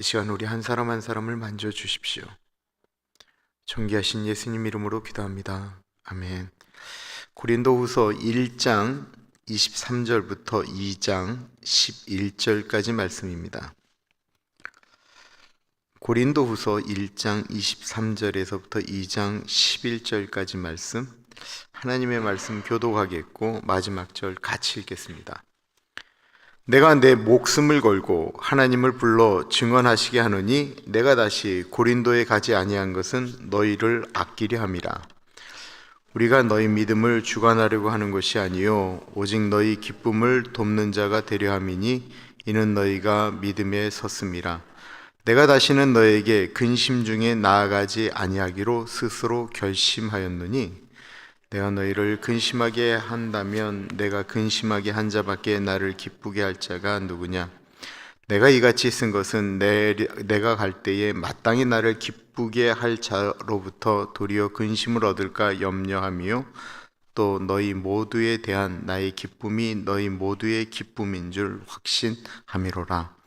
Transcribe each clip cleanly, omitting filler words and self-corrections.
이 시간 우리 한 사람 한 사람을 만져주십시오. 존귀하신 예수님 이름으로 기도합니다. 아멘. 고린도후서 1장 23절부터 2장 11절까지 말씀입니다. 고린도후서 1장 23절에서부터 2장 11절까지 말씀, 하나님의 말씀 교독하겠고 마지막 절 같이 읽겠습니다. 내가 내 목숨을 걸고 하나님을 불러 증언하시게 하노니 내가 다시 고린도에 가지 아니한 것은 너희를 아끼려 함이라. 우리가 너희 믿음을 주관하려고 하는 것이 아니요 오직 너희 기쁨을 돕는 자가 되려 함이니 이는 너희가 믿음에 섰음이라. 내가 다시는 너에게 근심 중에 나아가지 아니하기로 스스로 결심하였노니 내가 너희를 근심하게 한다면 내가 근심하게 한 자밖에 나를 기쁘게 할 자가 누구냐? 내가 이같이 쓴 것은 내가 갈 때에 마땅히 나를 기쁘게 할 자로부터 도리어 근심을 얻을까 염려하며 또 너희 모두에 대한 나의 기쁨이 너희 모두의 기쁨인 줄 확신함이로라.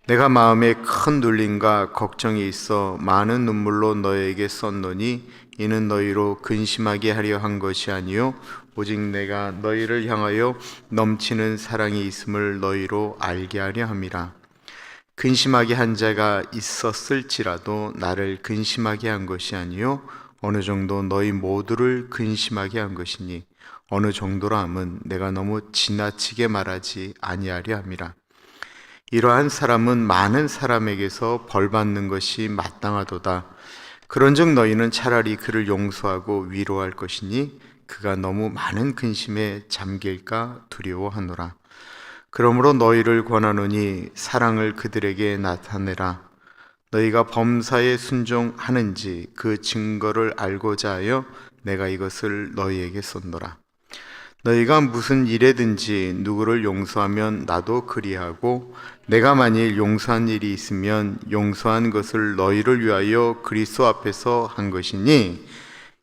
내가 마음에 큰 눌림과 걱정이 있어 많은 눈물로 너에게 썼노니 이는 너희로 근심하게 하려 한 것이 아니요 오직 내가 너희를 향하여 넘치는 사랑이 있음을 너희로 알게 하려 함이라. 근심하게 한 자가 있었을지라도 나를 근심하게 한 것이 아니요 어느 정도 너희 모두를 근심하게 한 것이니 어느 정도라 함은 내가 너무 지나치게 말하지 아니하려 함이라. 이러한 사람은 많은 사람에게서 벌받는 것이 마땅하도다. 그런즉 너희는 차라리 그를 용서하고 위로할 것이니 그가 너무 많은 근심에 잠길까 두려워하노라. 그러므로 너희를 권하노니 사랑을 그들에게 나타내라. 너희가 범사에 순종하는지 그 증거를 알고자 하여 내가 이것을 너희에게 썼노라. 너희가 무슨 일에든지 누구를 용서하면 나도 그리하고 내가 만일 용서한 일이 있으면 용서한 것을 너희를 위하여 그리스도 앞에서 한 것이니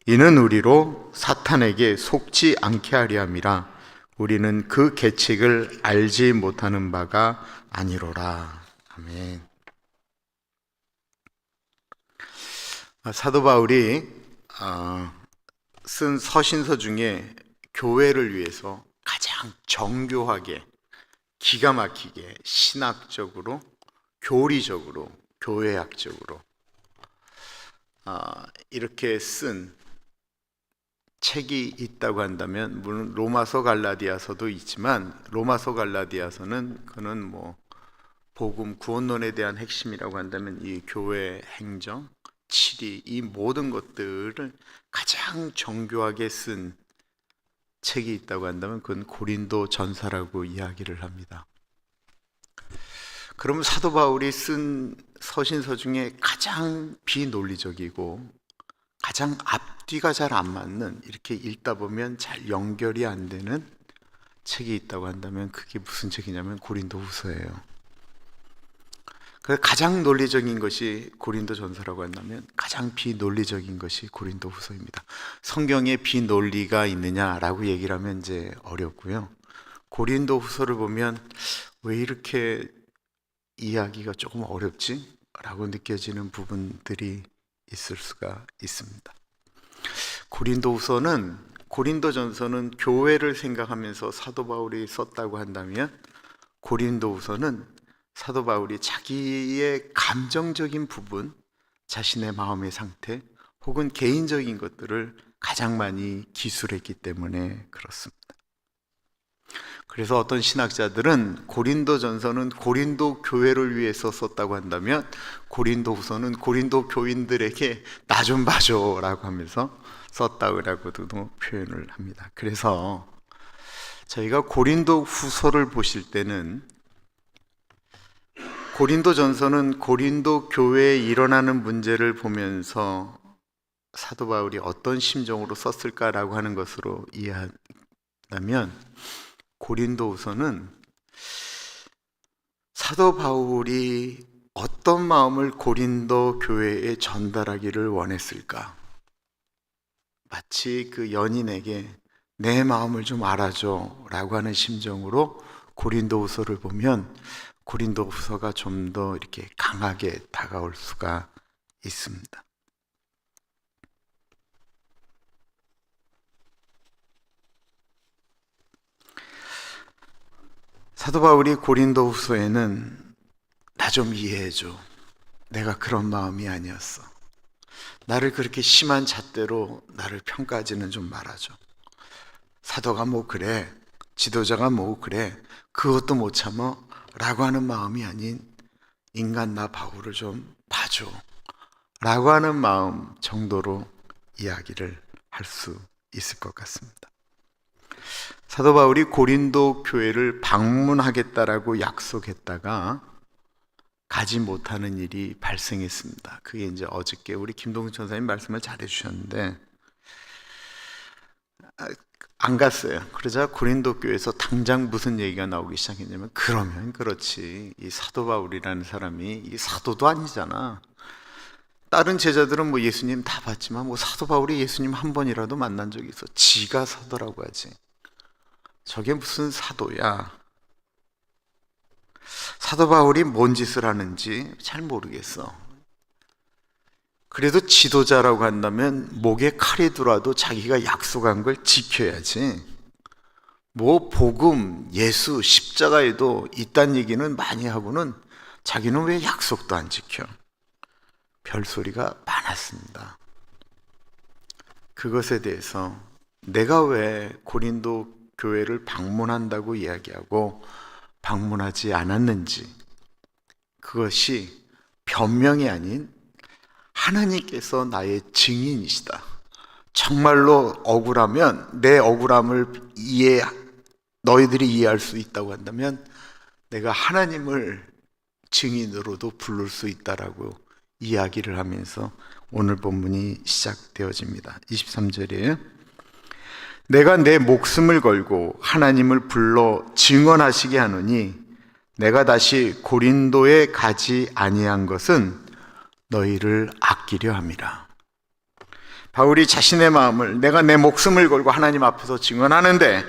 이는 우리로 사탄에게 속지 않게 하려 함이라. 우리는 그 계책을 알지 못하는 바가 아니로라. 아멘. 사도 바울이 쓴 서신서 중에 교회를 위해서 가장 정교하게 기가 막히게 신학적으로 교리적으로 교회학적으로 이렇게 쓴 책이 있다고 한다면 물론 로마서 갈라디아서도 있지만 로마서 갈라디아서는 그는 뭐 복음 구원론에 대한 핵심이라고 한다면 이 교회 행정 치리 이 모든 것들을 가장 정교하게 쓴 책이 있다고 한다면 그건 고린도 전서라고 이야기를 합니다. 그러면 사도 바울이 쓴 서신서 중에 가장 비논리적이고 가장 앞뒤가 잘 안 맞는 이렇게 읽다 보면 잘 연결이 안 되는 책이 있다고 한다면 그게 무슨 책이냐면 고린도후서예요. 그래서 가장 논리적인 것이 고린도전서라고 한다면 가장 비논리적인 것이 고린도후서입니다. 성경에 비논리가 있느냐라고 얘기를 하면 이제 어렵고요. 고린도후서를 보면 왜 이렇게 이야기가 조금 어렵지? 라고 느껴지는 부분들이 있을 수가 있습니다. 고린도전서는 교회를 생각하면서 사도 바울이 썼다고 한다면 고린도후서는 사도 바울이 자기의 감정적인 부분, 자신의 마음의 상태 혹은 개인적인 것들을 가장 많이 기술했기 때문에 그렇습니다. 그래서 어떤 신학자들은 고린도전서는 고린도 교회를 위해서 썼다고 한다면 고린도후서는 고린도 교인들에게 나 좀 봐줘 라고 하면서 썼다고도 표현을 합니다. 그래서 저희가 고린도후서를 보실 때는 고린도전서는 고린도 교회에 일어나는 문제를 보면서 사도 바울이 어떤 심정으로 썼을까라고 하는 것으로 이해한다면 고린도후서는 사도 바울이 어떤 마음을 고린도 교회에 전달하기를 원했을까? 마치 그 연인에게 내 마음을 좀 알아줘 라고 하는 심정으로 고린도후서를 보면 고린도후서가 좀 더 이렇게 강하게 다가올 수가 있습니다. 사도 바울이 고린도후서에는 나 좀 이해해줘. 내가 그런 마음이 아니었어. 나를 그렇게 심한 잣대로 나를 평가하지는 좀 말아줘. 사도가 뭐 그래, 지도자가 뭐 그래, 그것도 못 참어 라고 하는 마음이 아닌 인간 나 바울을 좀 봐줘 라고 하는 마음 정도로 이야기를 할 수 있을 것 같습니다. 사도 바울이 고린도 교회를 방문하겠다라고 약속했다가 가지 못하는 일이 발생했습니다. 그게 이제 어저께 우리 김동수 전사님 말씀을 잘해 주셨는데 안 갔어요. 그러자 고린도 교회에서 당장 무슨 얘기가 나오기 시작했냐면, 그러면 그렇지, 이 사도 바울이라는 사람이 이 사도도 아니잖아. 다른 제자들은 뭐 예수님 다 봤지만 뭐 사도 바울이 예수님 한 번이라도 만난 적이 있어. 지가 사도라고 하지. 저게 무슨 사도야. 사도 바울이 뭔 짓을 하는지 잘 모르겠어. 그래도 지도자라고 한다면 목에 칼이 들어와도 자기가 약속한 걸 지켜야지. 뭐 복음, 예수, 십자가에도 있다는 얘기는 많이 하고는 자기는 왜 약속도 안 지켜? 별소리가 많았습니다. 그것에 대해서 내가 왜 고린도 교회를 방문한다고 이야기하고 방문하지 않았는지, 그것이 변명이 아닌 하나님께서 나의 증인이시다. 정말로 억울하면 내 억울함을 너희들이 이해할 수 있다고 한다면 내가 하나님을 증인으로도 부를 수 있다라고 이야기를 하면서 오늘 본문이 시작되어집니다. 23절이에요. 내가 내 목숨을 걸고 하나님을 불러 증언하시게 하노니 내가 다시 고린도에 가지 아니한 것은 너희를 아끼려 함이라. 바울이 자신의 마음을, 내가 내 목숨을 걸고 하나님 앞에서 증언하는데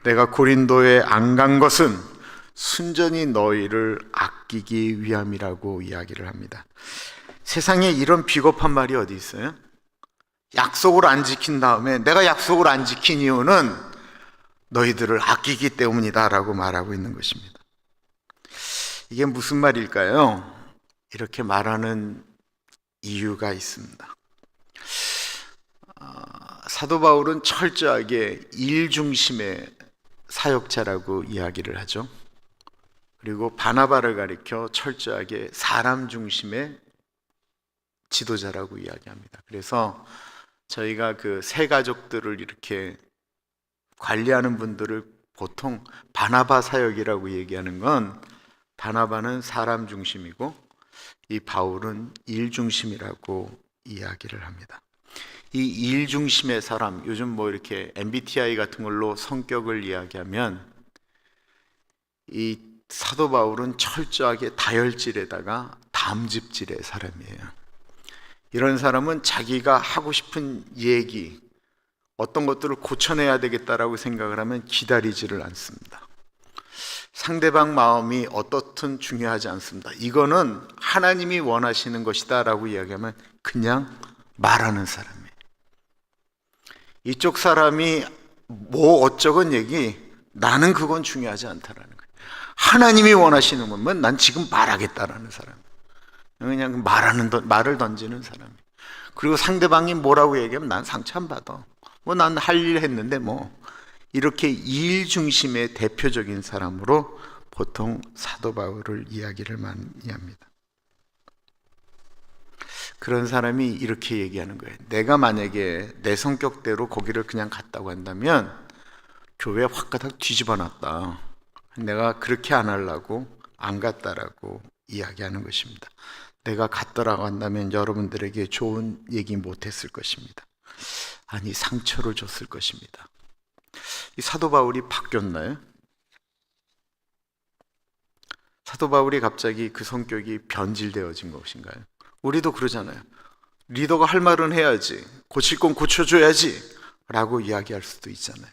내가 고린도에 안 간 것은 순전히 너희를 아끼기 위함이라고 이야기를 합니다. 세상에 이런 비겁한 말이 어디 있어요? 약속을 안 지킨 다음에 내가 약속을 안 지킨 이유는 너희들을 아끼기 때문이다 라고 말하고 있는 것입니다. 이게 무슨 말일까요? 이렇게 말하는 이유가 있습니다. 사도 바울은 철저하게 일 중심의 사역자라고 이야기를 하죠. 그리고 바나바를 가리켜 철저하게 사람 중심의 지도자라고 이야기합니다. 그래서 저희가 그 새 가족들을 이렇게 관리하는 분들을 보통 바나바 사역이라고 얘기하는 건, 바나바는 사람 중심이고 이 바울은 일 중심이라고 이야기를 합니다. 이 일 중심의 사람, 요즘 뭐 이렇게 MBTI 같은 걸로 성격을 이야기하면 이 사도 바울은 철저하게 다혈질에다가 담즙질의 사람이에요. 이런 사람은 자기가 하고 싶은 얘기, 어떤 것들을 고쳐내야 되겠다라고 생각을 하면 기다리지를 않습니다. 상대방 마음이 어떻든 중요하지 않습니다. 이거는 하나님이 원하시는 것이다 라고 이야기하면 그냥 말하는 사람이에요. 이쪽 사람이 뭐 어쩌건 얘기, 나는 그건 중요하지 않다라는 거예요. 하나님이 원하시는 거면 난 지금 말하겠다라는 사람. 그냥 말을 던지는 사람이에요. 그리고 상대방이 뭐라고 얘기하면 난 상처 안 받아. 뭐 난 할 일 했는데 뭐. 이렇게 일 중심의 대표적인 사람으로 보통 사도 바울을 이야기를 많이 합니다. 그런 사람이 이렇게 얘기하는 거예요. 내가 만약에 내 성격대로 거기를 그냥 갔다고 한다면 교회 확가닥 뒤집어 놨다. 내가 그렇게 안 하려고 안 갔다라고 이야기하는 것입니다. 내가 갔더라고 한다면 여러분들에게 좋은 얘기 못했을 것입니다. 아니, 상처를 줬을 것입니다. 이 사도 바울이 바뀌었나요? 사도 바울이 갑자기 그 성격이 변질되어진 것인가요? 우리도 그러잖아요. 리더가 할 말은 해야지, 고칠 건 고쳐줘야지 라고 이야기할 수도 있잖아요.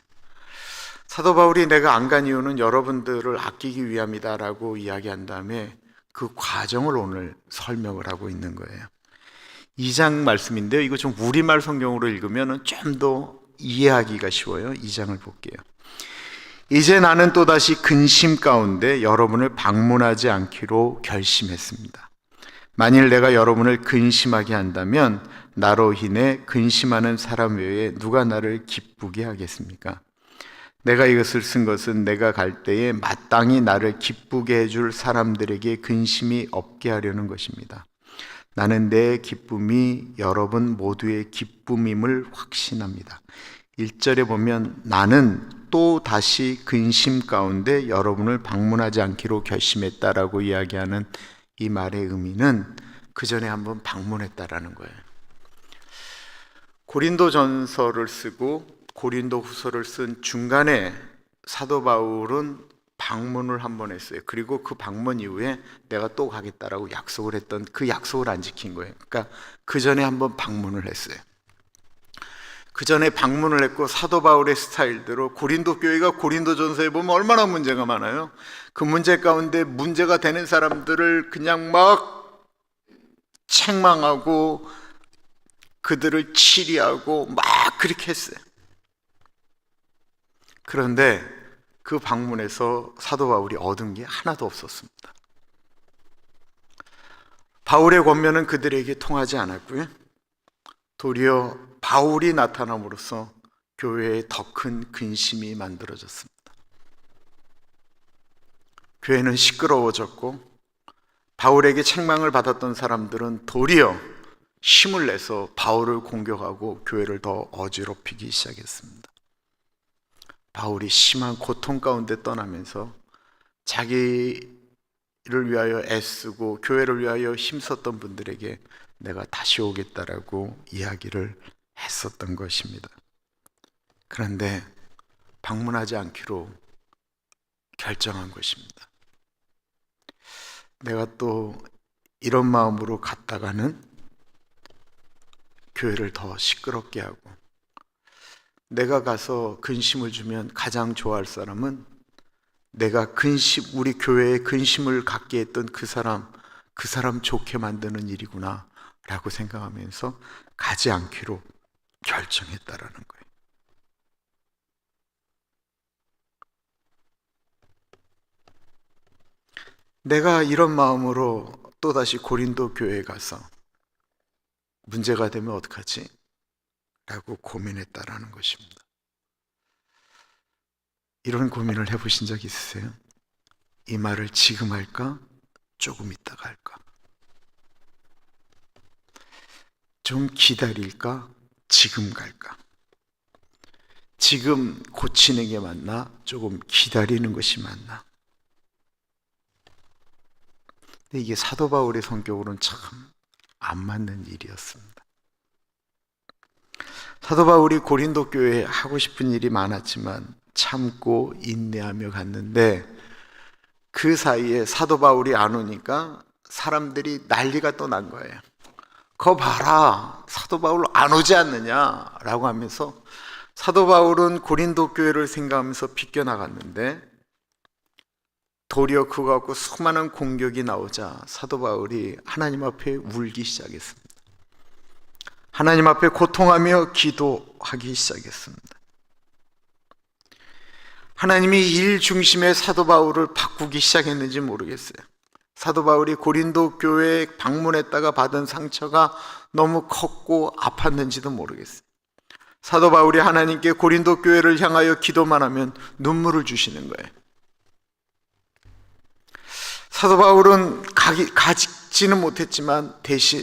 사도 바울이 내가 안 간 이유는 여러분들을 아끼기 위함이다라고 이야기한 다음에 그 과정을 오늘 설명을 하고 있는 거예요. 2장 말씀인데요. 이거 좀 우리말 성경으로 읽으면 좀 더 이해하기가 쉬워요. 2장을 볼게요. 이제 나는 또다시 근심 가운데 여러분을 방문하지 않기로 결심했습니다. 만일 내가 여러분을 근심하게 한다면 나로 인해 근심하는 사람 외에 누가 나를 기쁘게 하겠습니까? 내가 이것을 쓴 것은 내가 갈 때에 마땅히 나를 기쁘게 해줄 사람들에게 근심이 없게 하려는 것입니다. 나는 내 기쁨이 여러분 모두의 기쁨임을 확신합니다. 1절에 보면 나는 또 다시 근심 가운데 여러분을 방문하지 않기로 결심했다라고 이야기하는 이 말의 의미는 그 전에 한번 방문했다라는 거예요. 고린도전서를 쓰고 고린도후서를 쓴 중간에 사도 바울은 방문을 한번 했어요. 그리고 그 방문 이후에 내가 또 가겠다라고 약속을 했던 그 약속을 안 지킨 거예요. 그러니까 그 전에 한번 방문을 했어요. 그 전에 방문을 했고 사도 바울의 스타일대로 고린도 교회가 고린도전서에 보면 얼마나 문제가 많아요. 그 문제 가운데 문제가 되는 사람들을 그냥 막 책망하고 그들을 치리하고 막 그렇게 했어요. 그런데 그 방문에서 사도 바울이 얻은 게 하나도 없었습니다. 바울의 권면은 그들에게 통하지 않았고요. 도리어 바울이 나타남으로써 교회에 더 큰 근심이 만들어졌습니다. 교회는 시끄러워졌고 바울에게 책망을 받았던 사람들은 도리어 힘을 내서 바울을 공격하고 교회를 더 어지럽히기 시작했습니다. 바울이 심한 고통 가운데 떠나면서 자기를 위하여 애쓰고 교회를 위하여 힘썼던 분들에게 내가 다시 오겠다라고 이야기를 했었던 것입니다. 그런데 방문하지 않기로 결정한 것입니다. 내가 또 이런 마음으로 갔다가는 교회를 더 시끄럽게 하고 내가 가서 근심을 주면 가장 좋아할 사람은 내가 우리 교회에 근심을 갖게 했던 그 사람 좋게 만드는 일이구나 라고 생각하면서 가지 않기로 결정했다라는 거예요. 내가 이런 마음으로 또다시 고린도 교회에 가서 문제가 되면 어떡하지? 라고 고민했다라는 것입니다. 이런 고민을 해보신 적 있으세요? 이 말을 지금 할까? 조금 있다가 할까? 좀 기다릴까? 지금 갈까? 지금 고치는 게 맞나? 조금 기다리는 것이 맞나? 근데 이게 사도 바울의 성격으로는 참 안 맞는 일이었습니다. 사도 바울이 고린도 교회에 하고 싶은 일이 많았지만 참고 인내하며 갔는데 그 사이에 사도 바울이 안 오니까 사람들이 난리가 또 난 거예요. 거 봐라, 사도 바울 안 오지 않느냐라고 하면서 사도 바울은 고린도 교회를 생각하면서 비껴나갔는데 도리어 그거 갖고 수많은 공격이 나오자 사도 바울이 하나님 앞에 울기 시작했습니다. 하나님 앞에 고통하며 기도하기 시작했습니다. 하나님이 일 중심의 사도 바울을 바꾸기 시작했는지 모르겠어요. 사도 바울이 고린도 교회에 방문했다가 받은 상처가 너무 컸고 아팠는지도 모르겠어요. 사도 바울이 하나님께 고린도 교회를 향하여 기도만 하면 눈물을 주시는 거예요. 사도 바울은 가지는 못했지만 대신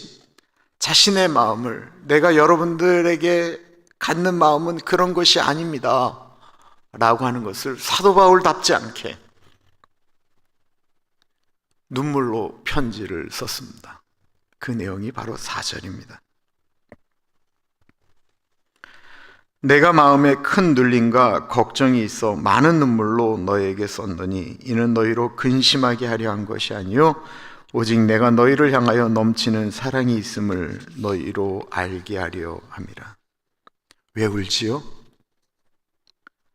자신의 마음을 내가 여러분들에게 갖는 마음은 그런 것이 아닙니다 라고 하는 것을 사도 바울답지 않게 눈물로 편지를 썼습니다. 그 내용이 바로 4절입니다. 내가 마음에 큰 눌림과 걱정이 있어 많은 눈물로 너에게 썼더니 이는 너희로 근심하게 하려 한 것이 아니요 오직 내가 너희를 향하여 넘치는 사랑이 있음을 너희로 알게 하려 함이라. 왜 울지요?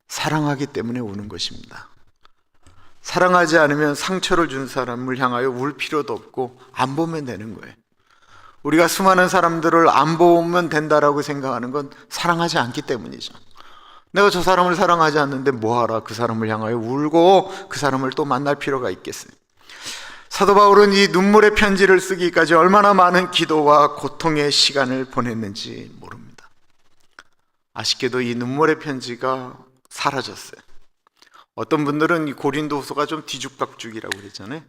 사랑하기 때문에 우는 것입니다. 사랑하지 않으면 상처를 준 사람을 향하여 울 필요도 없고 안 보면 되는 거예요. 우리가 수많은 사람들을 안 보면 된다라고 생각하는 건 사랑하지 않기 때문이죠. 내가 저 사람을 사랑하지 않는데 뭐하라 그 사람을 향하여 울고 그 사람을 또 만날 필요가 있겠어요. 사도 바울은 이 눈물의 편지를 쓰기까지 얼마나 많은 기도와 고통의 시간을 보냈는지 모릅니다. 아쉽게도 이 눈물의 편지가 사라졌어요. 어떤 분들은 이 고린도후서가 좀 뒤죽박죽이라고 그랬잖아요.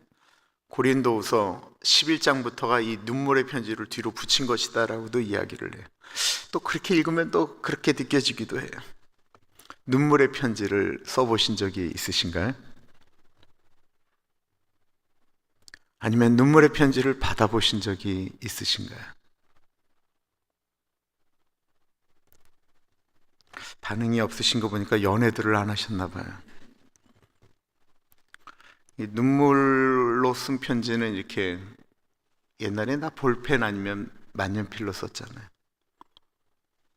고린도후서 11장부터가 이 눈물의 편지를 뒤로 붙인 것이다 라고도 이야기를 해요. 또 그렇게 읽으면 또 그렇게 느껴지기도 해요. 눈물의 편지를 써보신 적이 있으신가요? 아니면 눈물의 편지를 받아보신 적이 있으신가요? 반응이 없으신 거 보니까 연애들을 안 하셨나 봐요. 이 눈물로 쓴 편지는 이렇게 옛날에 나 볼펜 아니면 만년필로 썼잖아요.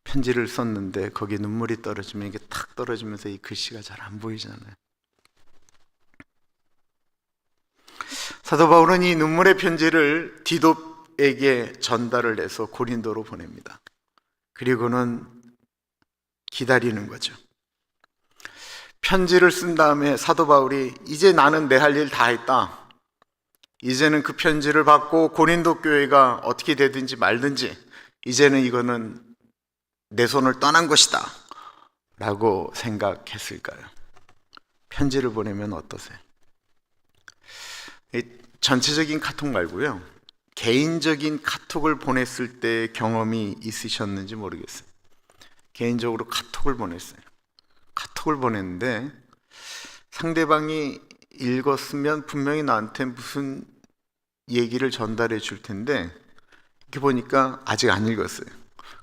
편지를 썼는데 거기에 눈물이 떨어지면 이게 탁 떨어지면서 이 글씨가 잘 안 보이잖아요. 사도 바울은 이 눈물의 편지를 디도에게 전달을 해서 고린도로 보냅니다. 그리고는 기다리는 거죠. 편지를 쓴 다음에 사도 바울이 이제 나는 내 할 일 다 했다. 이제는 그 편지를 받고 고린도 교회가 어떻게 되든지 말든지 이제는 이거는 내 손을 떠난 것이다 라고 생각했을까요? 편지를 보내면 어떠세요? 전체적인 카톡 말고요, 개인적인 카톡을 보냈을 때 경험이 있으셨는지 모르겠어요. 개인적으로 카톡을 보냈어요. 카톡을 보냈는데 상대방이 읽었으면 분명히 나한테 무슨 얘기를 전달해 줄 텐데 이렇게 보니까 아직 안 읽었어요.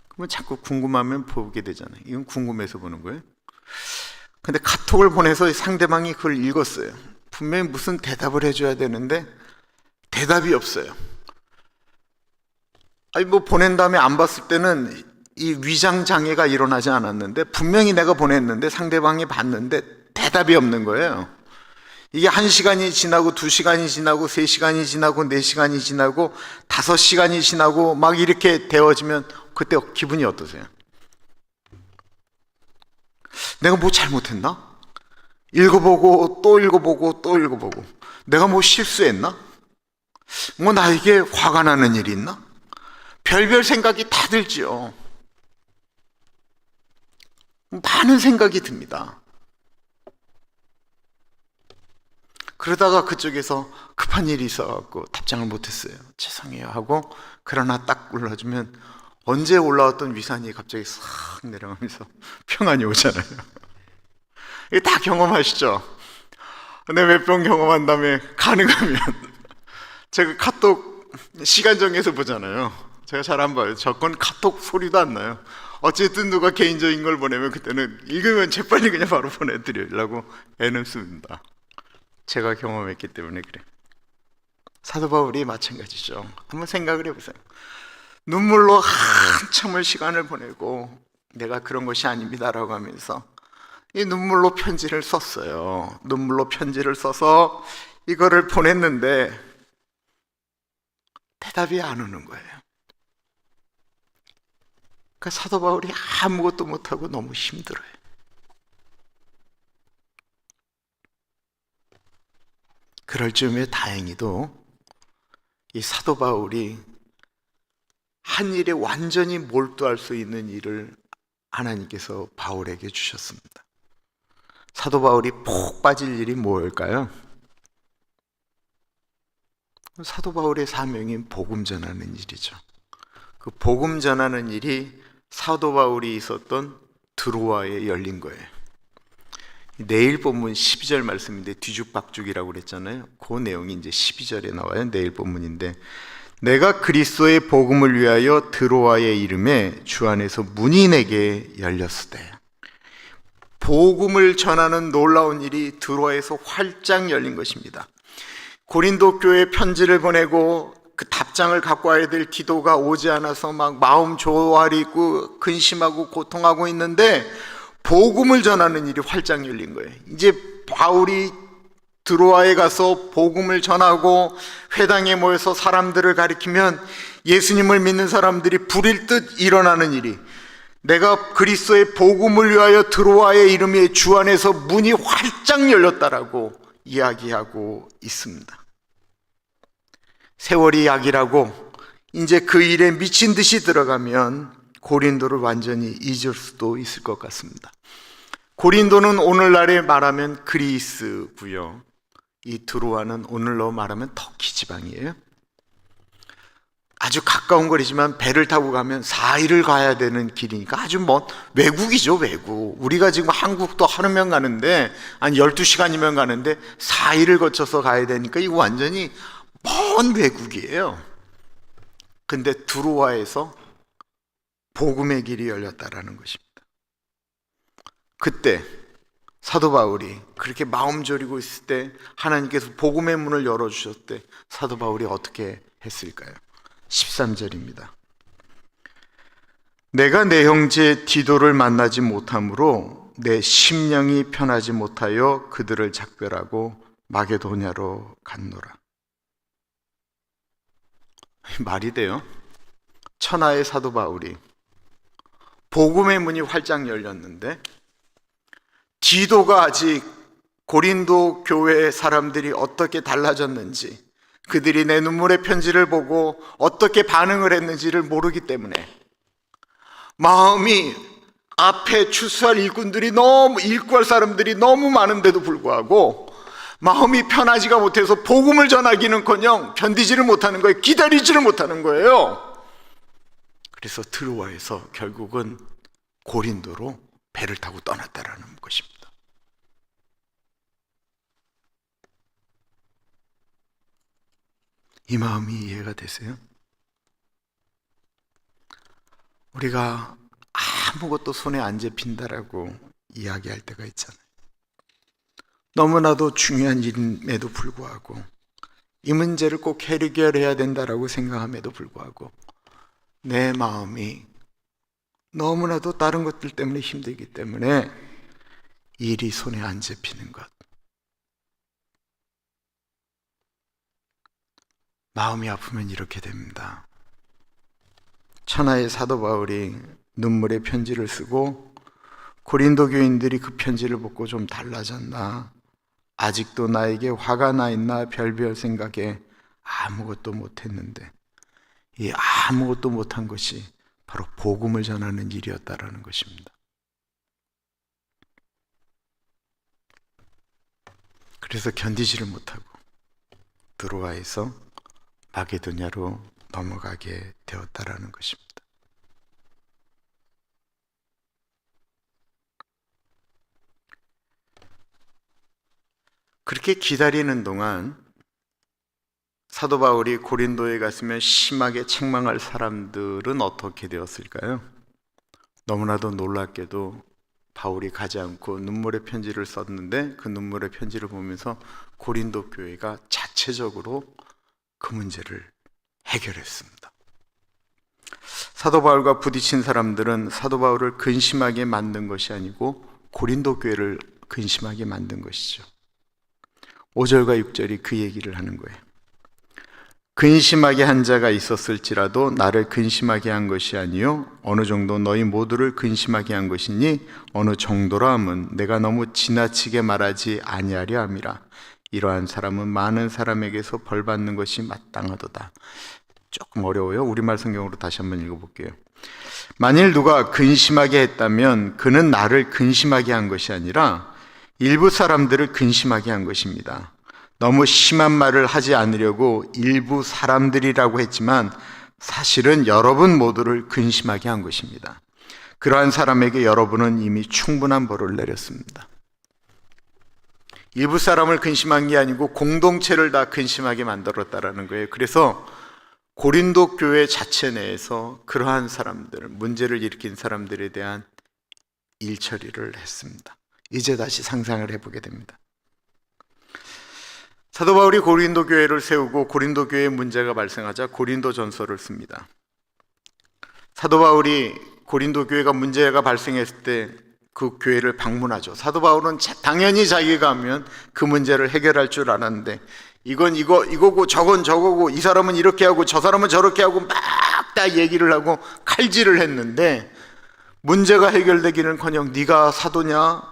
그러면 자꾸 궁금하면 보게 되잖아요. 이건 궁금해서 보는 거예요. 근데 카톡을 보내서 상대방이 그걸 읽었어요. 분명히 무슨 대답을 해줘야 되는데 대답이 없어요. 아니 뭐 보낸 다음에 안 봤을 때는 이 위장 장애가 일어나지 않았는데 분명히 내가 보냈는데 상대방이 봤는데 대답이 없는 거예요. 이게 1시간이 지나고 2시간이 지나고 3시간이 지나고 4시간이 지나고 5시간이 지나고 막 이렇게 되어지면 그때 기분이 어떠세요? 내가 뭐 잘못했나? 읽어보고 또 읽어보고 또 읽어보고 내가 뭐 실수했나? 뭐 나에게 화가 나는 일이 있나? 별별 생각이 다 들지요. 많은 생각이 듭니다. 그러다가 그쪽에서 급한 일이 있어갖고 답장을 못했어요. 죄송해요 하고 그러나 딱 올라주면 언제 올라왔던 위산이 갑자기 싹 내려가면서 평안이 오잖아요. 이게 다 경험하시죠? 근데 몇 번 경험한 다음에 가능하면 제가 카톡 시간 정해서 보잖아요. 제가 잘 안 봐요. 저 건 카톡 소리도 안 나요. 어쨌든 누가 개인적인 걸 보내면 그때는 읽으면 재빨리 그냥 바로 보내드리려고 애는 씁니다. 제가 경험했기 때문에 그래. 사도 바울이 마찬가지죠. 한번 생각을 해보세요. 눈물로 한참을 시간을 보내고 내가 그런 것이 아닙니다라고 하면서 이 눈물로 편지를 썼어요. 눈물로 편지를 써서 이거를 보냈는데 대답이 안 오는 거예요. 그러니까 사도 바울이 아무것도 못하고 너무 힘들어요. 그럴 즈음에 다행히도 이 사도 바울이 한 일에 완전히 몰두할 수 있는 일을 하나님께서 바울에게 주셨습니다. 사도 바울이 푹 빠질 일이 뭘까요? 사도 바울의 사명인 복음 전하는 일이죠. 그 복음 전하는 일이 사도 바울이 있었던 드로아에 열린 거예요. 내일 본문 12절 말씀인데 뒤죽박죽이라고 그랬잖아요. 그 내용이 이제 12절에 나와요. 내일 본문인데 내가 그리스도의 복음을 위하여 드로아에 이름에 주 안에서 문이 내게 열렸으되. 복음을 전하는 놀라운 일이 드로아에서 활짝 열린 것입니다. 고린도 교회에 편지를 보내고 그 답장을 갖고 와야 될 디도가 오지 않아서 막 마음 조아리고 근심하고 고통하고 있는데 복음을 전하는 일이 활짝 열린 거예요. 이제 바울이 드로아에 가서 복음을 전하고 회당에 모여서 사람들을 가리키면 예수님을 믿는 사람들이 불일 듯 일어나는 일이, 내가 그리스도의 복음을 위하여 드로아의 이름의 주 안에서 문이 활짝 열렸다라고 이야기하고 있습니다. 세월이 약이라고 이제 그 일에 미친 듯이 들어가면 고린도를 완전히 잊을 수도 있을 것 같습니다. 고린도는 오늘날에 말하면 그리스고요, 이 드로아는 오늘로 말하면 터키 지방이에요. 아주 가까운 거리지만 배를 타고 가면 4일을 가야 되는 길이니까 아주 먼 외국이죠, 외국. 우리가 지금 한국도 하루면 가는데 한 12시간이면 가는데 4일을 거쳐서 가야 되니까 이거 완전히 먼 외국이에요. 근데 드로아에서 복음의 길이 열렸다라는 것입니다. 그때 사도 바울이 그렇게 마음 졸이고 있을 때 하나님께서 복음의 문을 열어주셨을 때 사도 바울이 어떻게 했을까요? 13절입니다. 내가 내 형제 디도를 만나지 못함으로 내 심령이 편하지 못하여 그들을 작별하고 마게도냐로 갔노라. 말이 돼요? 천하의 사도 바울이 복음의 문이 활짝 열렸는데 디도가 아직 고린도 교회 사람들이 어떻게 달라졌는지, 그들이 내 눈물의 편지를 보고 어떻게 반응을 했는지를 모르기 때문에 마음이, 앞에 추수할 일꾼들이 너무, 일구할 사람들이 너무 많은데도 불구하고 마음이 편하지가 못해서 복음을 전하기는커녕 견디지를 못하는 거예요. 기다리지를 못하는 거예요. 그래서 드로아에서 결국은 고린도로 배를 타고 떠났다라는 것입니다. 이 마음이 이해가 되세요? 우리가 아무것도 손에 안 잡힌다라고 이야기할 때가 있잖아요. 너무나도 중요한 일임에도 불구하고 이 문제를 꼭 해결해야 된다라고 생각함에도 불구하고 내 마음이 너무나도 다른 것들 때문에 힘들기 때문에 일이 손에 안 잡히는 것, 마음이 아프면 이렇게 됩니다. 천하의 사도 바울이 눈물의 편지를 쓰고 고린도 교인들이 그 편지를 보고 좀 달라졌나, 아직도 나에게 화가 나 있나 별별 생각에 아무것도 못했는데 이 아무것도 못한 것이 바로 복음을 전하는 일이었다라는 것입니다. 그래서 견디지를 못하고 드로아에서 마게도냐로 넘어가게 되었다라는 것입니다. 그렇게 기다리는 동안 사도 바울이 고린도에 갔으면 심하게 책망할 사람들은 어떻게 되었을까요? 너무나도 놀랍게도 바울이 가지 않고 눈물의 편지를 썼는데 그 눈물의 편지를 보면서 고린도 교회가 자체적으로 그 문제를 해결했습니다. 사도 바울과 부딪힌 사람들은 사도 바울을 근심하게 만든 것이 아니고 고린도 교회를 근심하게 만든 것이죠. 5절과 6절이 그 얘기를 하는 거예요. 근심하게 한 자가 있었을지라도 나를 근심하게 한 것이 아니요 어느 정도 너희 모두를 근심하게 한 것이니 어느 정도라 함은 내가 너무 지나치게 말하지 아니하려 함이라. 이러한 사람은 많은 사람에게서 벌 받는 것이 마땅하도다. 조금 어려워요. 우리말 성경으로 다시 한번 읽어볼게요. 만일 누가 근심하게 했다면 그는 나를 근심하게 한 것이 아니라 일부 사람들을 근심하게 한 것입니다. 너무 심한 말을 하지 않으려고 일부 사람들이라고 했지만 사실은 여러분 모두를 근심하게 한 것입니다. 그러한 사람에게 여러분은 이미 충분한 벌을 내렸습니다. 일부 사람을 근심한 게 아니고 공동체를 다 근심하게 만들었다라는 거예요. 그래서 고린도 교회 자체 내에서 그러한 사람들, 문제를 일으킨 사람들에 대한 일 처리를 했습니다. 이제 다시 상상을 해보게 됩니다. 사도 바울이 고린도 교회를 세우고 고린도 교회에 문제가 발생하자 고린도 전서를 씁니다. 사도 바울이 고린도 교회가 문제가 발생했을 때 그 교회를 방문하죠. 사도 바울은 당연히 자기가 하면 그 문제를 해결할 줄 알았는데, 이건 이거고 저건 저거고, 이 사람은 이렇게 하고 저 사람은 저렇게 하고 막 다 얘기를 하고 칼질을 했는데, 문제가 해결되기는커녕 네가 사도냐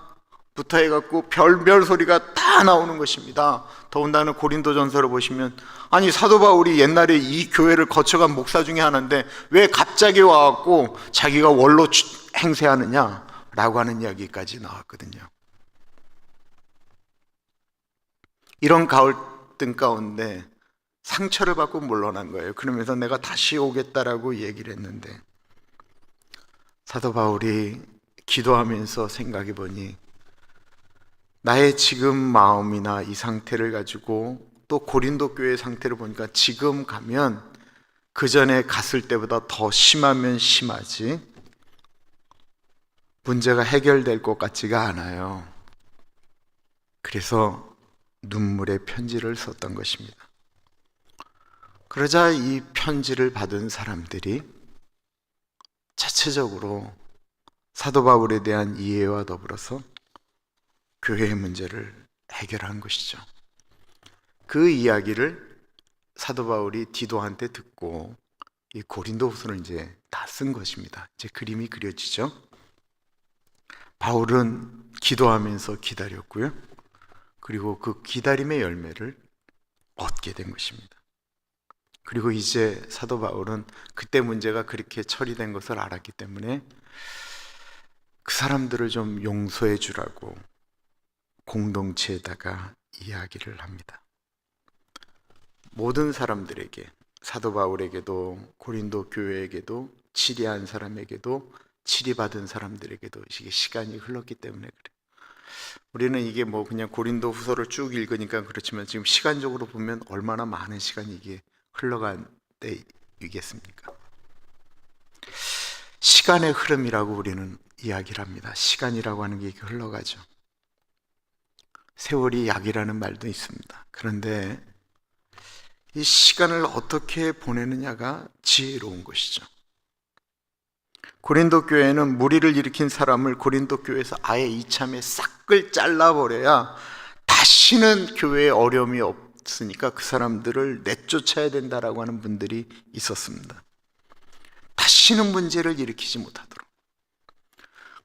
부터 해갖고 별별 소리가 다 나오는 것입니다. 더군다나 고린도전서를 보시면, 아니 사도 바울이 옛날에 이 교회를 거쳐간 목사 중에 하나인데 왜 갑자기 와갖고 자기가 원로 행세하느냐 라고 하는 이야기까지 나왔거든요. 이런 갈등 가운데 상처를 받고 물러난 거예요. 그러면서 내가 다시 오겠다라고 얘기를 했는데, 사도 바울이 기도하면서 생각해 보니 나의 지금 마음이나 이 상태를 가지고 또 고린도 교회 상태를 보니까 지금 가면 그 전에 갔을 때보다 더 심하면 심하지 문제가 해결될 것 같지가 않아요. 그래서 눈물의 편지를 썼던 것입니다. 그러자 이 편지를 받은 사람들이 자체적으로 사도 바울에 대한 이해와 더불어서 교회의 문제를 해결한 것이죠. 그 이야기를 사도 바울이 디도한테 듣고 이 고린도후서를 이제 다 쓴 것입니다. 이제 그림이 그려지죠. 바울은 기도하면서 기다렸고요. 그리고 그 기다림의 열매를 얻게 된 것입니다. 그리고 이제 사도 바울은 그때 문제가 그렇게 처리된 것을 알았기 때문에 그 사람들을 좀 용서해 주라고 공동체에다가 이야기를 합니다. 모든 사람들에게, 사도 바울에게도 고린도 교회에게도 치리한 사람에게도 치리받은 사람들에게도 이게 시간이 흘렀기 때문에 그래요. 우리는 이게 뭐 그냥 고린도 후서를 쭉 읽으니까 그렇지만 지금 시간적으로 보면 얼마나 많은 시간이 이게 흘러간 때이겠습니까? 시간의 흐름이라고 우리는 이야기를 합니다. 시간이라고 하는 게 이렇게 흘러가죠. 세월이 약이라는 말도 있습니다. 그런데 이 시간을 어떻게 보내느냐가 지혜로운 것이죠. 고린도 교회는 무리를 일으킨 사람을 고린도 교회에서 아예 이참에 싹을 잘라버려야 다시는 교회에 어려움이 없으니까 그 사람들을 내쫓아야 된다라고 하는 분들이 있었습니다. 다시는 문제를 일으키지 못하도록.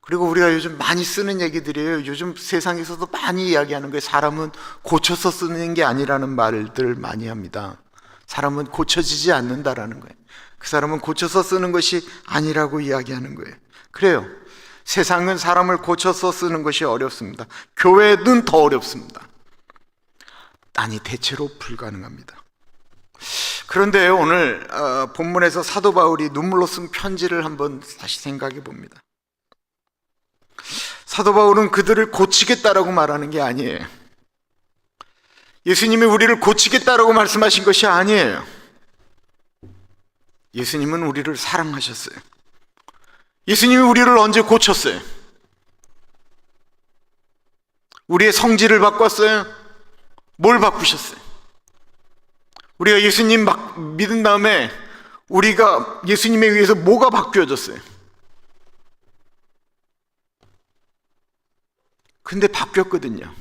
그리고 우리가 요즘 많이 쓰는 얘기들이에요. 요즘 세상에서도 많이 이야기하는 거예요. 사람은 고쳐서 쓰는 게 아니라는 말들 많이 합니다. 사람은 고쳐지지 않는다라는 거예요. 그 사람은 고쳐서 쓰는 것이 아니라고 이야기하는 거예요. 그래요. 세상은 사람을 고쳐서 쓰는 것이 어렵습니다. 교회는 더 어렵습니다. 아니, 대체로 불가능합니다. 그런데 오늘 본문에서 사도 바울이 눈물로 쓴 편지를 한번 다시 생각해 봅니다. 사도 바울은 그들을 고치겠다라고 말하는 게 아니에요. 예수님이 우리를 고치겠다라고 말씀하신 것이 아니에요. 예수님은 우리를 사랑하셨어요. 예수님이 우리를 언제 고쳤어요? 우리의 성질을 바꿨어요? 뭘 바꾸셨어요? 우리가 예수님 믿은 다음에 우리가 예수님에 의해서 뭐가 바뀌어졌어요? 근데 바뀌었거든요.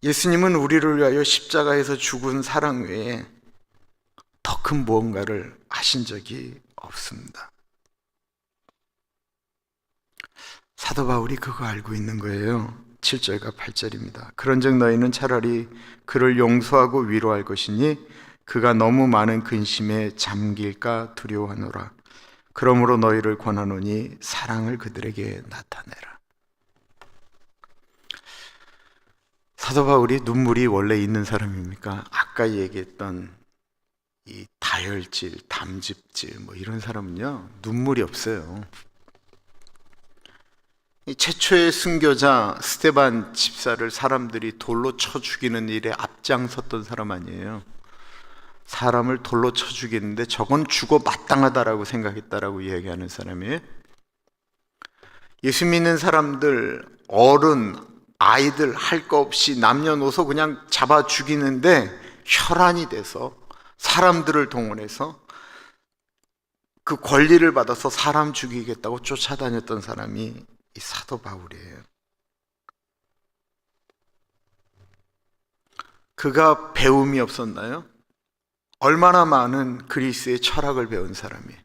예수님은 우리를 위하여 십자가에서 죽은 사랑 외에 더 큰 무언가를 하신 적이 없습니다. 사도 바울이 그거 알고 있는 거예요. 7절과 8절입니다. 그런즉 너희는 차라리 그를 용서하고 위로할 것이니 그가 너무 많은 근심에 잠길까 두려워하노라. 그러므로 너희를 권하노니 사랑을 그들에게 나타내라. 사도 바울이 눈물이 원래 있는 사람입니까? 아까 얘기했던 이 다혈질, 담즙질 뭐 이런 사람은요 눈물이 없어요. 이 최초의 순교자 스데반 집사를 사람들이 돌로 쳐 죽이는 일에 앞장섰던 사람 아니에요. 사람을 돌로 쳐 죽이는데 저건 죽어 마땅하다라고 생각했다라고 이야기하는 사람이에요. 예수 믿는 사람들, 어른, 아이들 할 거 없이 남녀노소 그냥 잡아 죽이는데 혈안이 돼서 사람들을 동원해서 그 권리를 받아서 사람 죽이겠다고 쫓아다녔던 사람이 이 사도 바울이에요. 그가 배움이 없었나요? 얼마나 많은 그리스의 철학을 배운 사람이에요.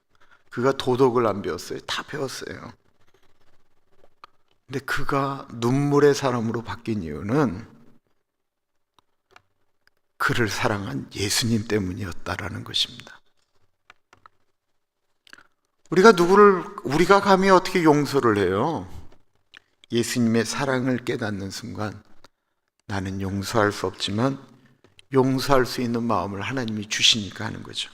그가 도덕을 안 배웠어요? 다 배웠어요. 근데 그가 눈물의 사람으로 바뀐 이유는 그를 사랑한 예수님 때문이었다라는 것입니다. 우리가 감히 어떻게 용서를 해요? 예수님의 사랑을 깨닫는 순간 나는 용서할 수 없지만 용서할 수 있는 마음을 하나님이 주시니까 하는 거죠.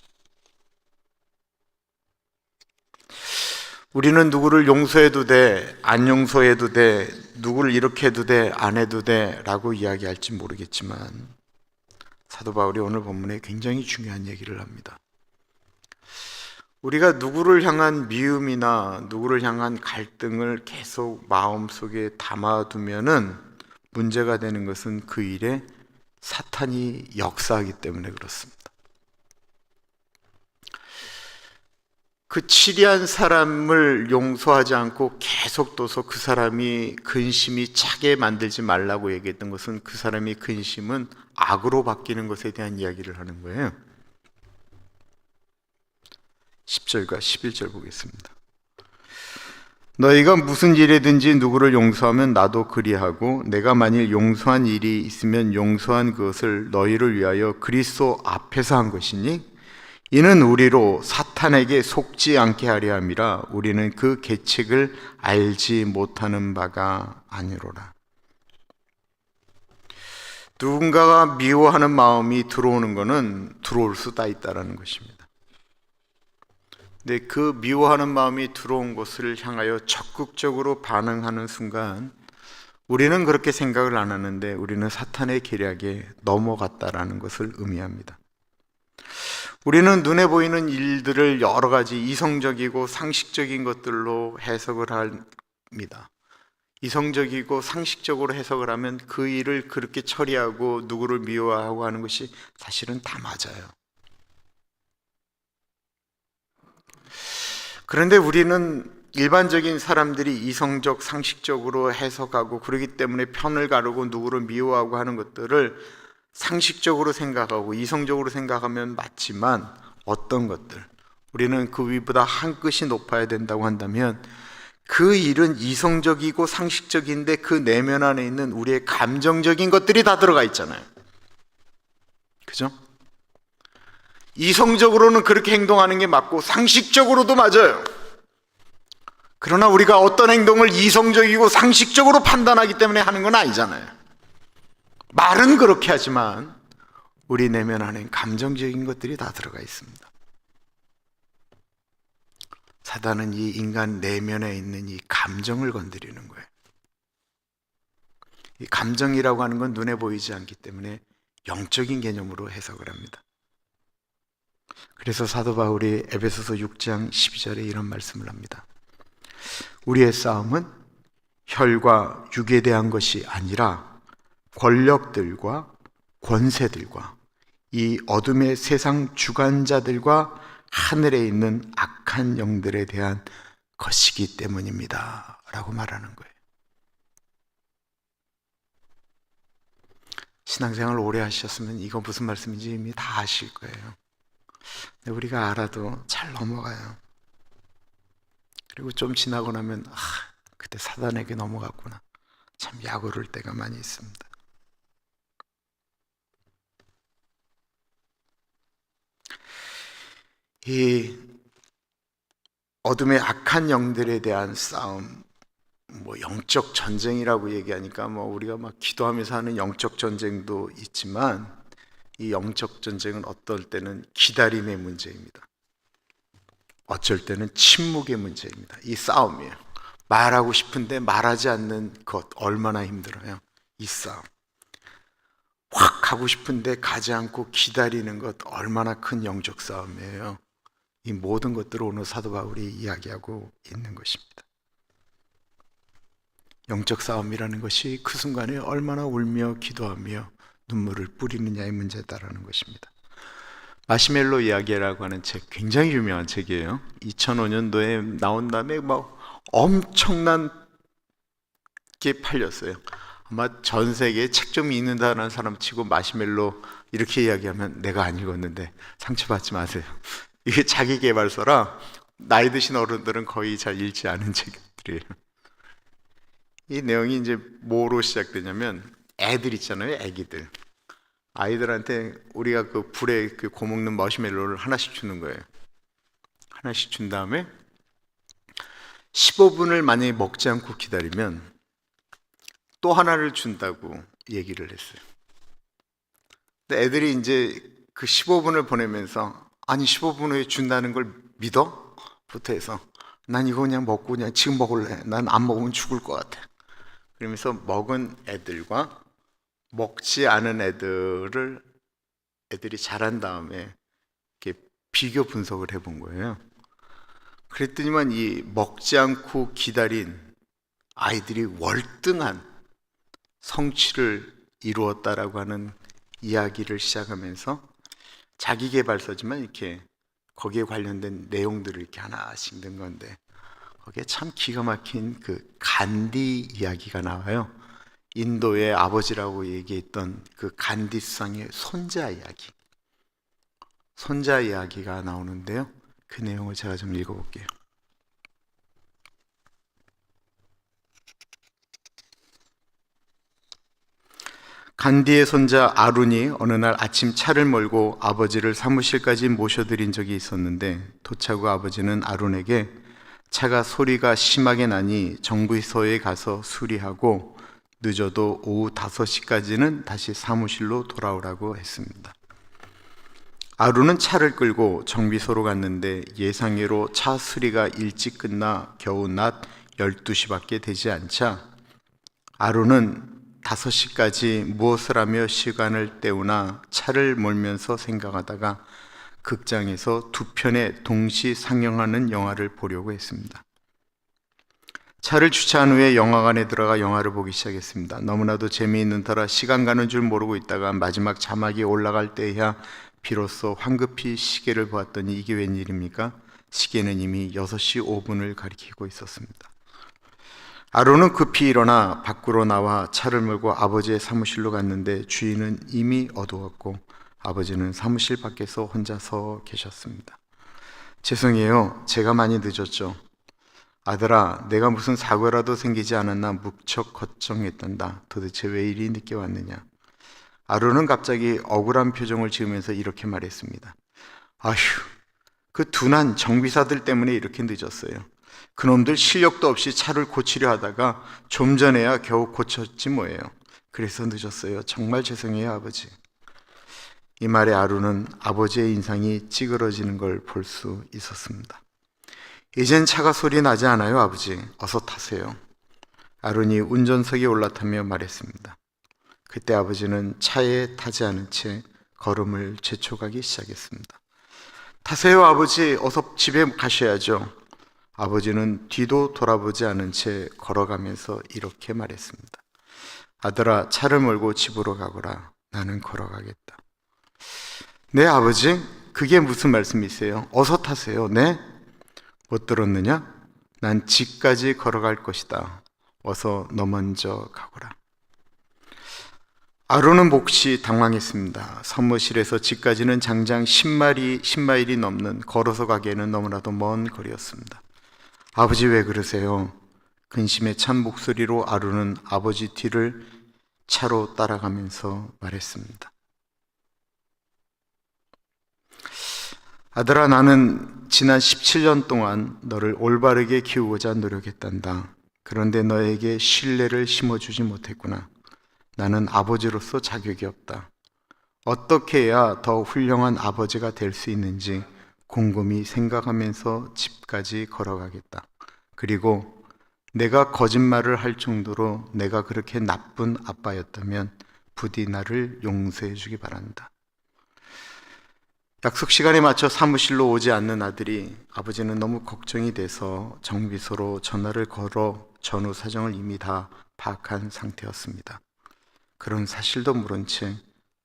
우리는 누구를 용서해도 돼, 안 용서해도 돼, 누구를 이렇게 해도 돼, 안 해도 돼 라고 이야기할지 모르겠지만 사도 바울이 오늘 본문에 굉장히 중요한 얘기를 합니다. 우리가 누구를 향한 미움이나 누구를 향한 갈등을 계속 마음속에 담아두면은 문제가 되는 것은 그 일에 사탄이 역사하기 때문에 그렇습니다. 그 치리한 사람을 용서하지 않고 계속 둬서 그 사람이 근심이 차게 만들지 말라고 얘기했던 것은 그 사람의 근심은 악으로 바뀌는 것에 대한 이야기를 하는 거예요. 10절과 11절 보겠습니다. 너희가 무슨 일에든지 누구를 용서하면 나도 그리하고 내가 만일 용서한 일이 있으면 용서한 그것을 너희를 위하여 그리스도 앞에서 한 것이니 이는 우리로 사탄에게 속지 않게 하려 함이라. 우리는 그 계책을 알지 못하는 바가 아니로라. 누군가가 미워하는 마음이 들어오는 것은 들어올 수다 있다는 것입니다. 근데 그 미워하는 마음이 들어온 것을 향하여 적극적으로 반응하는 순간 우리는 그렇게 생각을 안 하는데 우리는 사탄의 계략에 넘어갔다라는 것을 의미합니다. 우리는 눈에 보이는 일들을 여러 가지 이성적이고 상식적인 것들로 해석을 합니다. 이성적이고 상식적으로 해석을 하면 그 일을 그렇게 처리하고 누구를 미워하고 하는 것이 사실은 다 맞아요. 그런데 우리는 일반적인 사람들이 이성적, 상식적으로 해석하고 그러기 때문에 편을 가르고 누구를 미워하고 하는 것들을 상식적으로 생각하고 이성적으로 생각하면 맞지만 어떤 것들, 우리는 그 위보다 한 끗이 높아야 된다고 한다면 그 일은 이성적이고 상식적인데 그 내면 안에 있는 우리의 감정적인 것들이 다 들어가 있잖아요. 그죠? 이성적으로는 그렇게 행동하는 게 맞고 상식적으로도 맞아요. 그러나 우리가 어떤 행동을 이성적이고 상식적으로 판단하기 때문에 하는 건 아니잖아요. 말은 그렇게 하지만 우리 내면 안에 감정적인 것들이 다 들어가 있습니다. 사단은 이 인간 내면에 있는 이 감정을 건드리는 거예요. 이 감정이라고 하는 건 눈에 보이지 않기 때문에 영적인 개념으로 해석을 합니다. 그래서 사도 바울이 에베소서 6장 12절에 이런 말씀을 합니다. 우리의 싸움은 혈과 육에 대한 것이 아니라 권력들과 권세들과 이 어둠의 세상 주관자들과 하늘에 있는 악한 영들에 대한 것이기 때문입니다 라고 말하는 거예요. 신앙생활 오래 하셨으면 이거 무슨 말씀인지 이미 다 아실 거예요. 근데 우리가 알아도 잘 넘어가요. 그리고 좀 지나고 나면 그때 사단에게 넘어갔구나. 참 약오를 때가 많이 있습니다. 이 어둠의 악한 영들에 대한 싸움, 영적 전쟁이라고 얘기하니까 우리가 막 기도하면서 하는 영적 전쟁도 있지만 이 영적 전쟁은 어떨 때는 기다림의 문제입니다. 어쩔 때는 침묵의 문제입니다. 이 싸움이에요. 말하고 싶은데 말하지 않는 것 얼마나 힘들어요. 이 싸움. 확 가고 싶은데 가지 않고 기다리는 것 얼마나 큰 영적 싸움이에요. 이 모든 것들을 오늘 사도 바울이 이야기하고 있는 것입니다. 영적 싸움이라는 것이 그 순간에 얼마나 울며 기도하며 눈물을 뿌리느냐의 문제다라는 것입니다. 마시멜로 이야기라고 하는 책, 굉장히 유명한 책이에요. 2005년도에 나온 다음에 막 엄청난 게 팔렸어요. 아마 전 세계에 책 좀 읽는다는 사람 치고 마시멜로 이렇게 이야기하면 내가 안 읽었는데 상처받지 마세요. 이게 자기 개발서라 나이 드신 어른들은 거의 잘 읽지 않은 책들이에요. 이 내용이 이제 뭐로 시작되냐면, 애들 있잖아요, 애기들. 아이들한테 우리가 그 불에 그 고먹는 머시멜로를 하나씩 주는 거예요. 하나씩 준 다음에 15분을 만약에 먹지 않고 기다리면 또 하나를 준다고 얘기를 했어요. 근데 애들이 이제 그 15분을 보내면서, 아니 15분 후에 준다는 걸 믿어? 부터 해서 난 이거 그냥 먹고 그냥 지금 먹을래. 난 안 먹으면 죽을 것 같아. 그러면서 먹은 애들과 먹지 않은 애들이 자란 다음에 이렇게 비교 분석을 해본 거예요. 그랬더니만 이 먹지 않고 기다린 아이들이 월등한 성취를 이루었다라고 하는 이야기를 시작하면서, 자기 개발서지만 이렇게 거기에 관련된 내용들을 이렇게 하나씩 넣은 건데, 거기에 참 기가 막힌 그 간디 이야기가 나와요. 인도의 아버지라고 얘기했던 그 간디 수상의 손자 이야기가 나오는데요. 그 내용을 제가 좀 읽어볼게요. 간디의 손자 아룬이 어느 날 아침 차를 몰고 아버지를 사무실까지 모셔드린 적이 있었는데, 도착 후 아버지는 아룬에게 차가 소리가 심하게 나니 정비소에 가서 수리하고 늦어도 오후 5시까지는 다시 사무실로 돌아오라고 했습니다. 아룬은 차를 끌고 정비소로 갔는데 예상외로 차 수리가 일찍 끝나 겨우 낮 12시밖에 되지 않자 아룬은 5시까지 무엇을 하며 시간을 때우나 차를 몰면서 생각하다가 극장에서 두 편의 동시 상영하는 영화를 보려고 했습니다. 차를 주차한 후에 영화관에 들어가 영화를 보기 시작했습니다. 너무나도 재미있는 터라 시간 가는 줄 모르고 있다가 마지막 자막이 올라갈 때야 비로소 황급히 시계를 보았더니 이게 웬일입니까? 시계는 이미 6시 5분을 가리키고 있었습니다. 아론은 급히 일어나 밖으로 나와 차를 몰고 아버지의 사무실로 갔는데 주인은 이미 어두웠고 아버지는 사무실 밖에서 혼자 서 계셨습니다. 죄송해요. 제가 많이 늦었죠. 아들아, 내가 무슨 사고라도 생기지 않았나 무척 걱정했단다. 도대체 왜 이리 늦게 왔느냐? 아론은 갑자기 억울한 표정을 지으면서 이렇게 말했습니다. 아휴, 그 둔한 정비사들 때문에 이렇게 늦었어요. 그놈들 실력도 없이 차를 고치려 하다가 좀 전에야 겨우 고쳤지 뭐예요. 그래서 늦었어요. 정말 죄송해요, 아버지. 이 말에 아론은 아버지의 인상이 찌그러지는 걸 볼 수 있었습니다. 이젠 차가 소리 나지 않아요, 아버지. 어서 타세요. 아론이 운전석에 올라타며 말했습니다. 그때 아버지는 차에 타지 않은 채 걸음을 재촉하기 시작했습니다. 타세요, 아버지. 어서 집에 가셔야죠. 아버지는 뒤도 돌아보지 않은 채 걸어가면서 이렇게 말했습니다. 아들아, 차를 몰고 집으로 가거라. 나는 걸어가겠다. 네, 아버지. 그게 무슨 말씀이세요? 어서 타세요. 네? 못 들었느냐? 난 집까지 걸어갈 것이다. 어서 너 먼저 가거라. 아론은 몹시 당황했습니다. 사무실에서 집까지는 장장 10마일이 넘는, 걸어서 가기에는 너무나도 먼 거리였습니다. 아버지, 왜 그러세요? 근심에 찬 목소리로 아론은 아버지 뒤를 차로 따라가면서 말했습니다. 아들아, 나는 지난 17년 동안 너를 올바르게 키우고자 노력했단다. 그런데 너에게 신뢰를 심어주지 못했구나. 나는 아버지로서 자격이 없다. 어떻게 해야 더 훌륭한 아버지가 될 수 있는지 곰곰이 생각하면서 집까지 걸어가겠다. 그리고 내가 거짓말을 할 정도로 내가 그렇게 나쁜 아빠였다면 부디 나를 용서해 주기 바란다. 약속 시간에 맞춰 사무실로 오지 않는 아들이, 아버지는 너무 걱정이 돼서 정비소로 전화를 걸어 전후 사정을 이미 다 파악한 상태였습니다. 그런 사실도 모른 채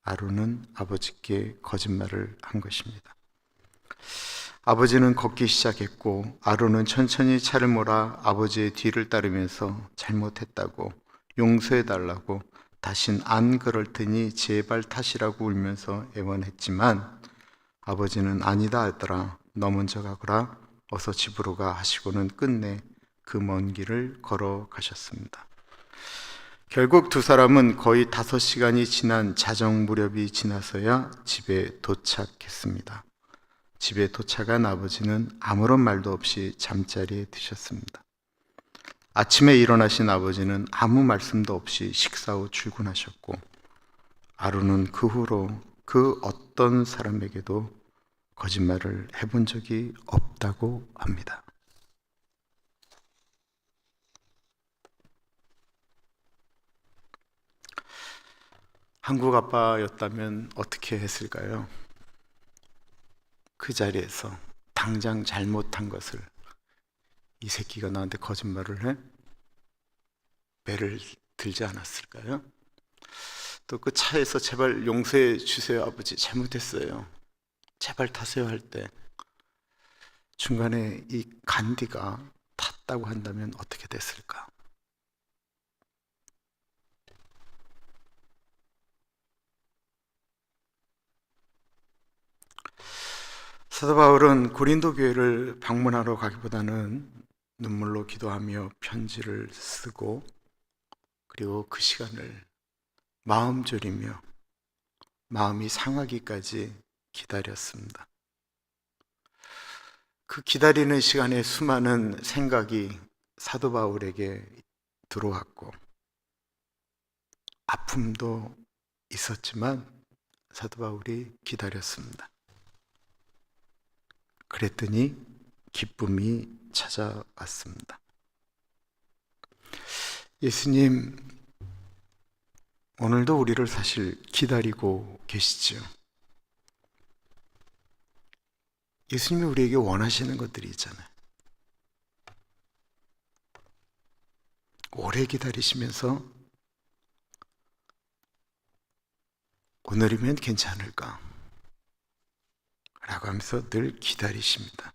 아론은 아버지께 거짓말을 한 것입니다. 아버지는 걷기 시작했고 아론은 천천히 차를 몰아 아버지의 뒤를 따르면서 잘못했다고 용서해달라고 다신 안 그럴 테니 제발 탓이라고 울면서 애원했지만 아버지는 아니다 아들아, 너 먼저 가거라, 어서 집으로 가 하시고는 끝내 그 먼 길을 걸어가셨습니다. 결국 두 사람은 거의 5시간이 지난 자정 무렵이 지나서야 집에 도착했습니다. 집에 도착한 아버지는 아무런 말도 없이 잠자리에 드셨습니다. 아침에 일어나신 아버지는 아무 말씀도 없이 식사 후 출근하셨고 아론은 그 후로 그 어떤 사람에게도 거짓말을 해본 적이 없다고 합니다. 한국 아빠였다면 어떻게 했을까요? 그 자리에서 당장 잘못한 것을 이 새끼가 나한테 거짓말을 해? 매를 들지 않았을까요? 또 그 차에서 제발 용서해 주세요 아버지, 잘못했어요, 제발 타세요 할 때 중간에 이 간디가 탔다고 한다면 어떻게 됐을까? 사도 바울은 고린도 교회를 방문하러 가기보다는 눈물로 기도하며 편지를 쓰고 그리고 그 시간을 마음 졸이며 마음이 상하기까지 기다렸습니다. 그 기다리는 시간에 수많은 생각이 사도 바울에게 들어왔고 아픔도 있었지만 사도 바울이 기다렸습니다. 그랬더니 기쁨이 찾아왔습니다. 예수님, 오늘도 우리를 사실 기다리고 계시죠. 예수님이 우리에게 원하시는 것들이 있잖아요. 오래 기다리시면서 오늘이면 괜찮을까? 라고 하면서 늘 기다리십니다.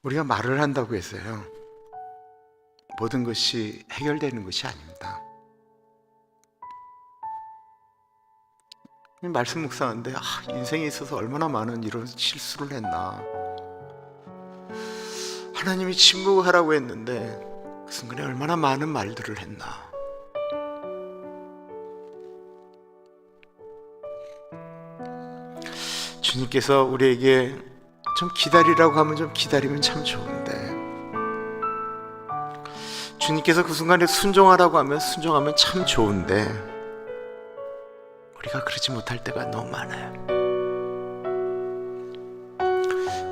우리가 말을 한다고 해서요, 모든 것이 해결되는 것이 아닙니다. 말씀 묵상하는데 인생에 있어서 얼마나 많은 이런 실수를 했나, 하나님이 침묵하라고 했는데 그 순간에 얼마나 많은 말들을 했나. 주님께서 우리에게 좀 기다리라고 하면 좀 기다리면 참 좋은데, 주님께서 그 순간에 순종하라고 하면 순종하면 참 좋은데 우리가 그러지 못할 때가 너무 많아요.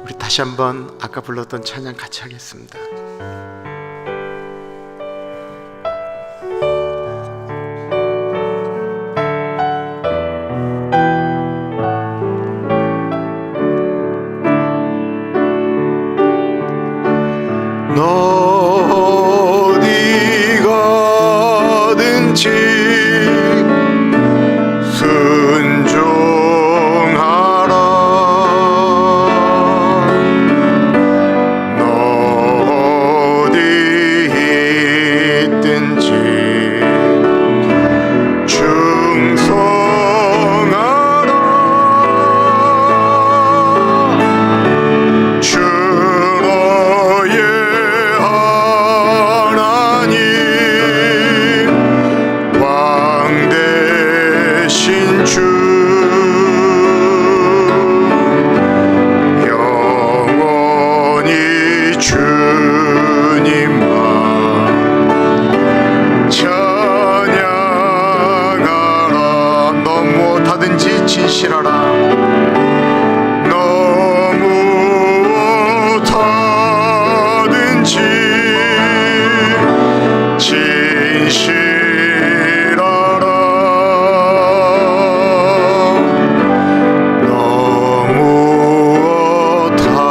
우리 다시 한번 아까 불렀던 찬양 같이 하겠습니다. 어디 가든지 순종하라. 너 어디 있든지 충성하라. 주 너의 왕 대신 주 영원히 주님만 찬양하라. 너 무엇하든지 진실하라. 너 무엇하든지 진실하라. 너 무엇하든지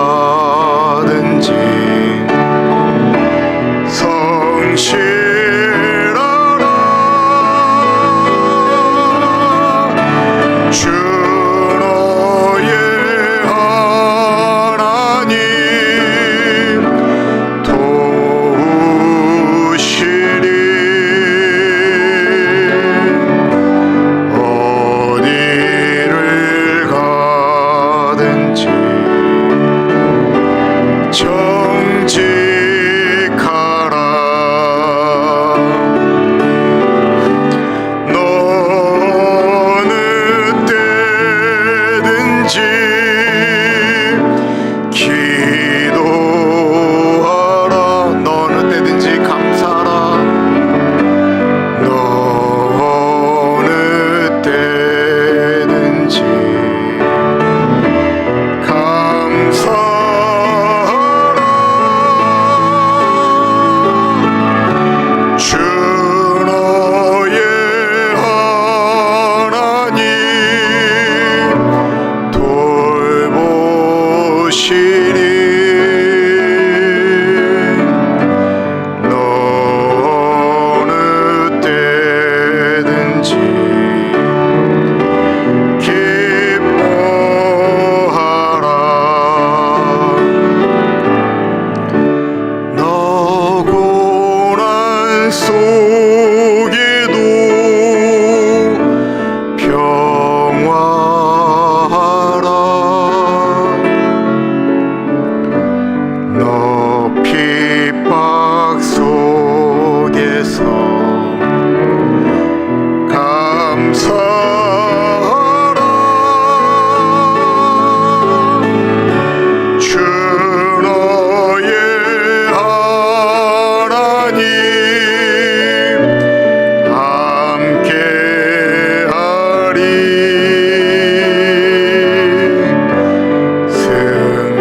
성실하라.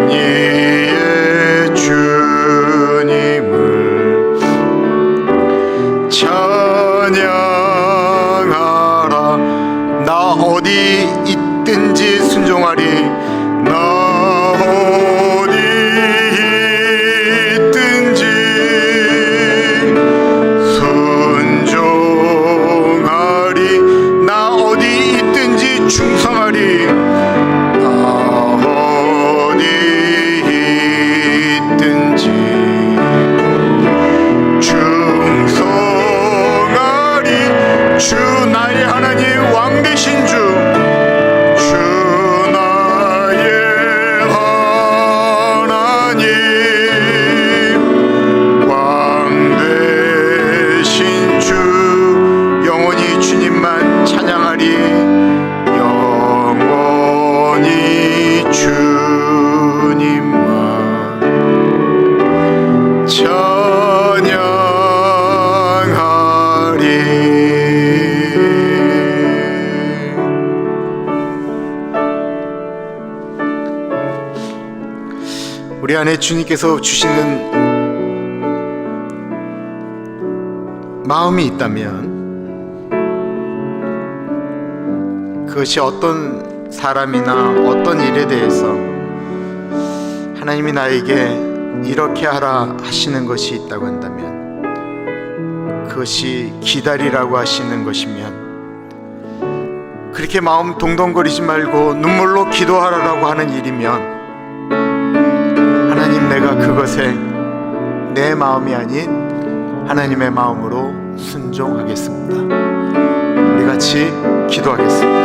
승리의 주님을 찬양하라. 나 어디 있든지 순종하리. 나 어디 있든지 순종하리. 나 어디 있든지 충성하리. 나 어디 있든지 충성하리. 주 나의 하나님, 왕 되신 주, 주 나의 하나님, 왕 되신 주, 영원히 주님만 찬양하리. 영원히 주님만 우리 안에 주님께서 주시는 마음이 있다면, 그것이 어떤 사람이나 어떤 일에 대해서 하나님이 나에게 이렇게 하라 하시는 것이 있다고 한다면, 그것이 기다리라고 하시는 것이면, 그렇게 마음 동동거리지 말고 눈물로 기도하라라고 하는 일이면, 하나님, 내가 그것에 내 마음이 아닌 하나님의 마음으로 순종하겠습니다. 우리 같이 기도하겠습니다.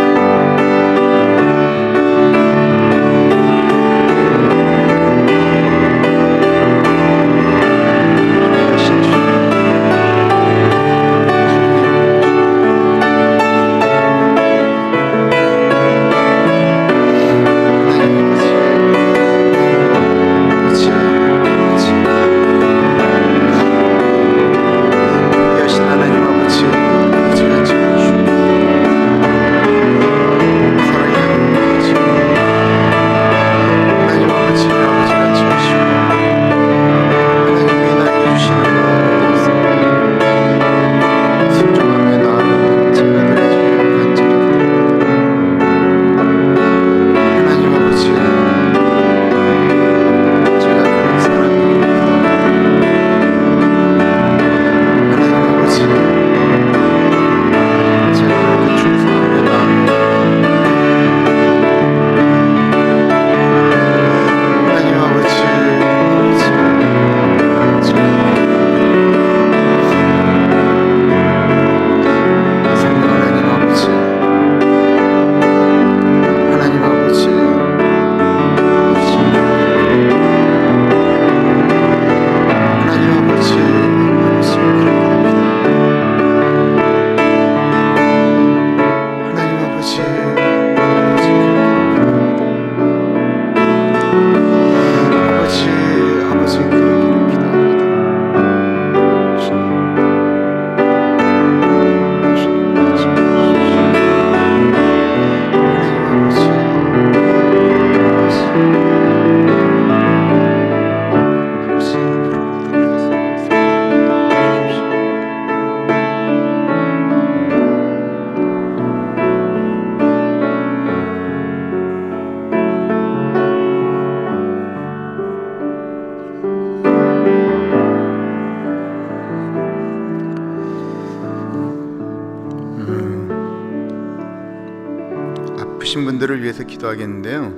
아프신 분들을 위해서 기도하겠는데요.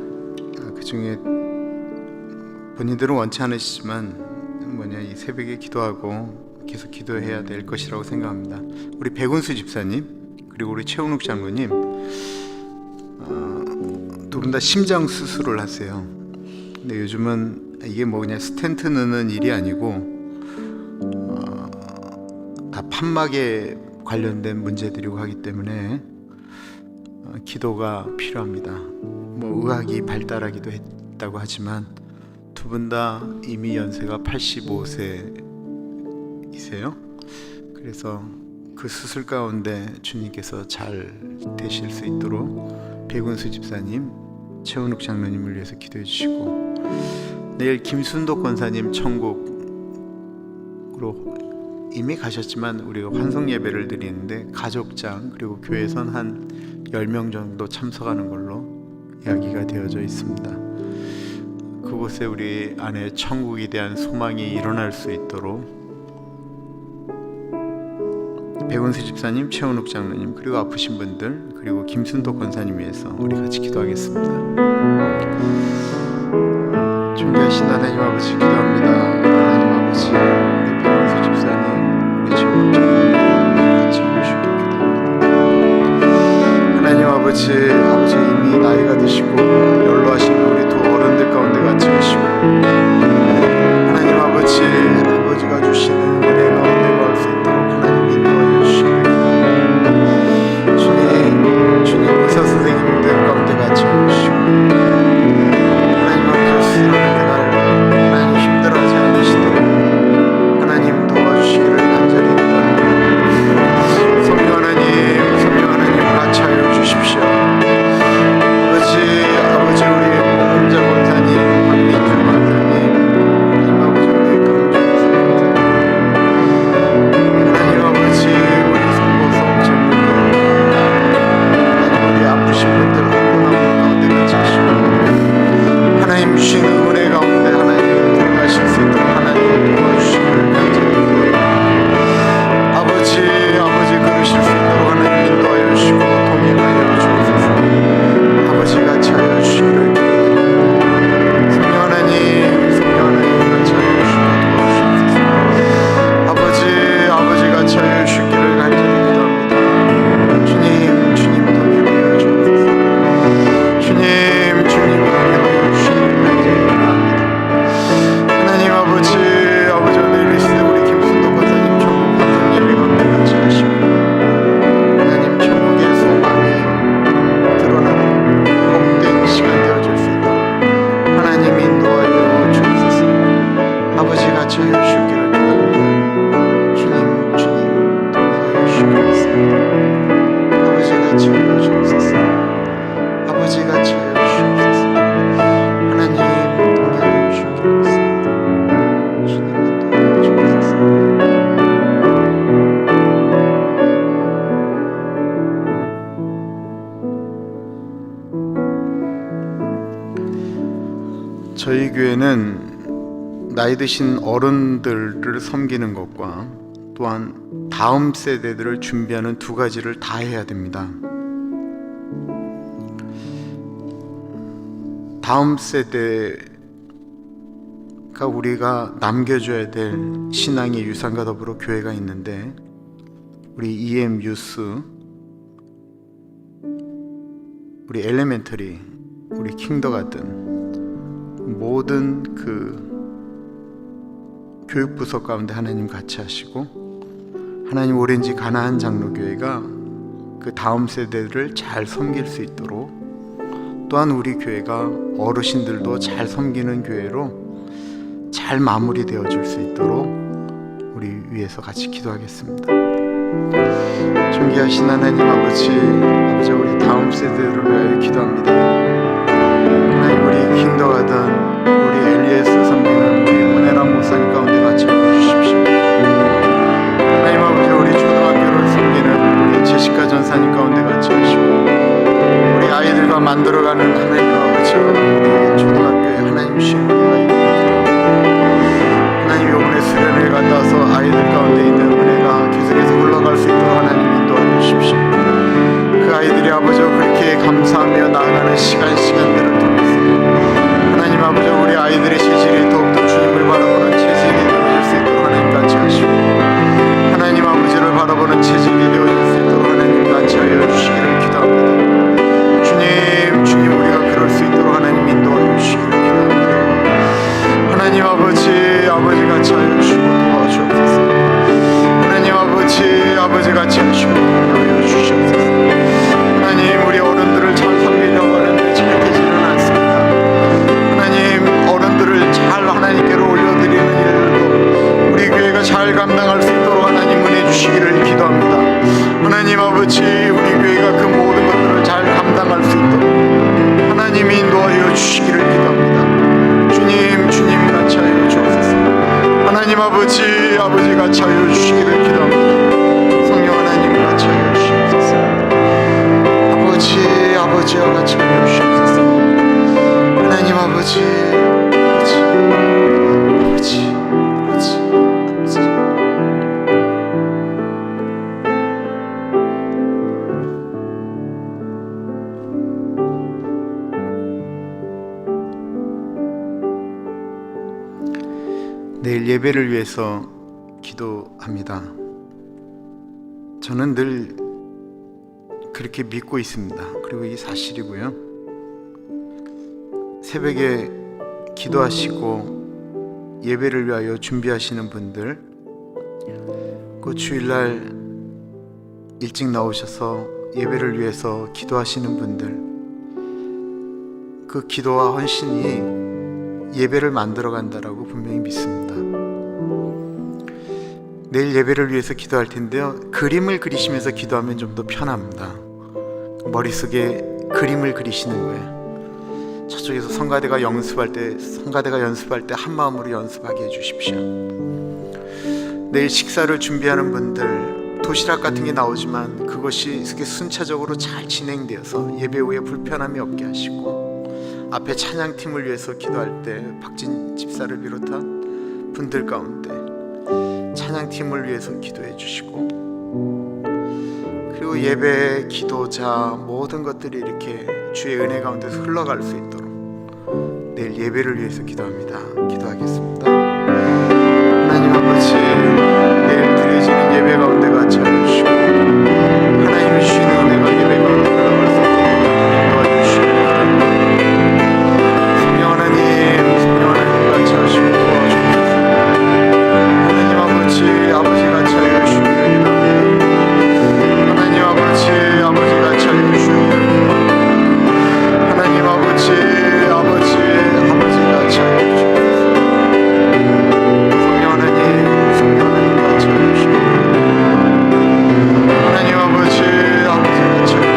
그 중에 본인들은 원치 않으시지만 이 새벽에 기도하고 계속 기도해야 될 것이라고 생각합니다. 우리 백운수 집사님 그리고 우리 최은욱 장로님 두 분 다 심장 수술을 하세요. 근데 요즘은 이게 그냥 스텐트 넣는 일이 아니고 다 판막에 관련된 문제들이고 하기 때문에 기도가 필요합니다. 의학이 발달하기도 했다고 하지만 두 분 다 이미 연세가 85세이세요. 그래서 그 수술 가운데 주님께서 잘 되실 수 있도록 백운수 집사님, 최원욱 장로님을 위해서 기도해 주시고, 내일 김순덕 권사님 천국으로 이미 가셨지만 우리가 환송 예배를 드리는데 가족장 그리고 교회선 한 10명 정도 참석하는 걸로 이야기가 되어져 있습니다. 그곳에 우리 안에 천국에 대한 소망이 일어날 수 있도록 백운수 집사님, 최원욱 장로님, 그리고 아프신 분들, 그리고 김순덕 권사님 위해서 우리 같이 기도하겠습니다. 존귀하신 하나님 아버지 기도합니다. 하나님 아버지, 우리 백운수 집사님, 우리 최원욱 장로님 같이 모시고 기도합니다. 하나님 아버지 이미 나이가 드시고 연로하신 우리 두 어른들 가운데 같이 계시고, 하나님 아버지가 주시는 은혜 가운데 거할 수 있도록 하나님 인도하여 주시기를 주님 의사 선생님들 가운데 같이 계시고, 하나님 아버지 수술하는 그날 하나님 힘들어하지 않으시도록 하나님 도와주시기를 간절히 기도합니다. 성령 하나님 같이하여 주십시오. 아버지 우리 목자 권사님, 박민주 권사님, 하나님 아버지 우리 강준 권사님, 하나님 아버지 우리 성보석 전문들, 하나님 우리 아프신 분들 한 분 한 분 가운데 같이 하시고, 하나님 주시는 은혜 가운데 하나님 들어가실 수 있도록 하나님 도와주시기를 간절히 기도해요. 아버지 그러실 수 있도록 하나님 인도하여 주시고 동행하여 주옵소서. 아버지 같이 하여 주시기를 기도드립니다. 성령 하나님 같이 하여 주시고 도와주옵소서. 아버지 같이 하여 주시기를 간절히 기도합니다. 주님 동행하여 주옵소서. 주님 동행하여 주시기를 간절히 기도합니다. 하나님 아버지 오늘 리스트 우리 김순덕 권사님 천국 환송 예배 가운데 같이 하시고, 하나님 천국의 소망이 드러나는 복된 시간 되어줄 수 있도록 하나님 인도하여 주옵소서. 아버지 같이 하여 주시기를 기도합니다. 주님 동행하여 주시기를 믿습니다. 아버지 같이 하여 주옵소서. 아버지 같이 하여 주옵소서. 하나님 동행하여 주시기를 믿습니다. 주님 인도하여 주옵소서. 저희 교회는 나이 드신 어른들을 섬기는 것과 또한 다음 세대들을 준비하는 두 가지를 다 해야 됩니다. 다음 세대가 우리가 남겨줘야 될 신앙의 유산과 더불어 교회가 있는데, 우리 EM 유스, 우리 엘레멘터리, 우리 킹더가든 모든 그 교육부서 가운데 하나님 같이 하시고, 하나님 오렌지 가나안 장로교회가 그 다음 세대를 잘 섬길 수 있도록, 또한 우리 교회가 어르신들도 잘 섬기는 교회로 잘 마무리되어 줄 수 있도록 우리 위해서 같이 기도하겠습니다. 존귀하신 하나님 아버지 우리 다음 세대를 위하여 기도합니다. 하나님 우리 킹더가든 우리 엘리에스 섬기는 우리 은혜란 목사님 가운데 같이 해주십시오. 하나님 아버지 우리 초등학교를 섬기는 우리 제시카 전사님 가운데 같이 하시고, 우리 아이들과 만들어가는 하나님 아버지 우리 초등학교에 하나님 주신 은혜가 있도록 하나님 이번에 수련회 갔다 와서 아이들 가운데 있는 은혜가 계속해서 흘러갈 수 있도록 하나님 인도해 주십시오. 그 아이들이 아버지 그렇게 감사하며 나아가는 시간들을 통해서 하나님 아버지 우리 아이들의 체질이 더욱더 주님을 바라보는 체질이 되어질 수 있도록 하나님 같이 하시고, 하나님 아버지를 바라보는 체질이 되어질 수 있도록 하나님 같이 하여 주시기를 기도합니다. 주님 우리가 그럴 수 있도록 하나님 인도하여 주시기를 기도합니다. 하나님 아버지 같이 하여 주시고 도와주옵소서. 하나님 아버지 같이 하시고 도와여 주시옵소서. 하나님 우리 어른들을 잘 섬기려고 하는데 잘 되지는 않습니다. 하나님 어른들을 잘 아버지와 같이 하여 주옵소서. 하나님 아버지, 아버지, 아버지, 아버지, 아버지. 내일 예배를 위해서 기도합니다. 저는 늘 그렇게 믿고 있습니다. 그리고 이게 사실이고요. 새벽에 기도하시고 예배를 위하여 준비하시는 분들, 그 주일날 일찍 나오셔서 예배를 위해서 기도하시는 분들, 그 기도와 헌신이 예배를 만들어 간다라고 분명히 믿습니다. 내일 예배를 위해서 기도할 텐데요, 그림을 그리시면서 기도하면 좀 더 편합니다. 머릿속에 그림을 그리시는 거예요. 저쪽에서 성가대가 연습할 때 한 마음으로 연습하게 해주십시오. 내일 식사를 준비하는 분들, 도시락 같은 게 나오지만 그것이 순차적으로 잘 진행되어서 예배 후에 불편함이 없게 하시고, 앞에 찬양팀을 위해서 기도할 때 박진 집사를 비롯한 분들 가운데 찬양팀을 위해서 기도해 주시고, 그리고 예배, 기도자 모든 것들이 이렇게 주의 은혜 가운데서 흘러갈 수 있도록 내일 예배를 위해서 기도합니다. 기도하겠습니다. 하나님 아버지, 내일 드려지는 예배 가운데 같이 하여 주시고, 하나님이 주시는 은혜가 예배 가운데 흘러갈 수 있도록 도와주시고, 성령 하나님 같이 하시고 도와주옵소서. 하나님 아버지 같이 하여 주시고, 하나님 아버지 같이 하여 주시고, 하나님 아버지 같이 하여 주시고, 성령 하나님 같이 하여 주시고, 하나님 아버지 같이 하여 주시고,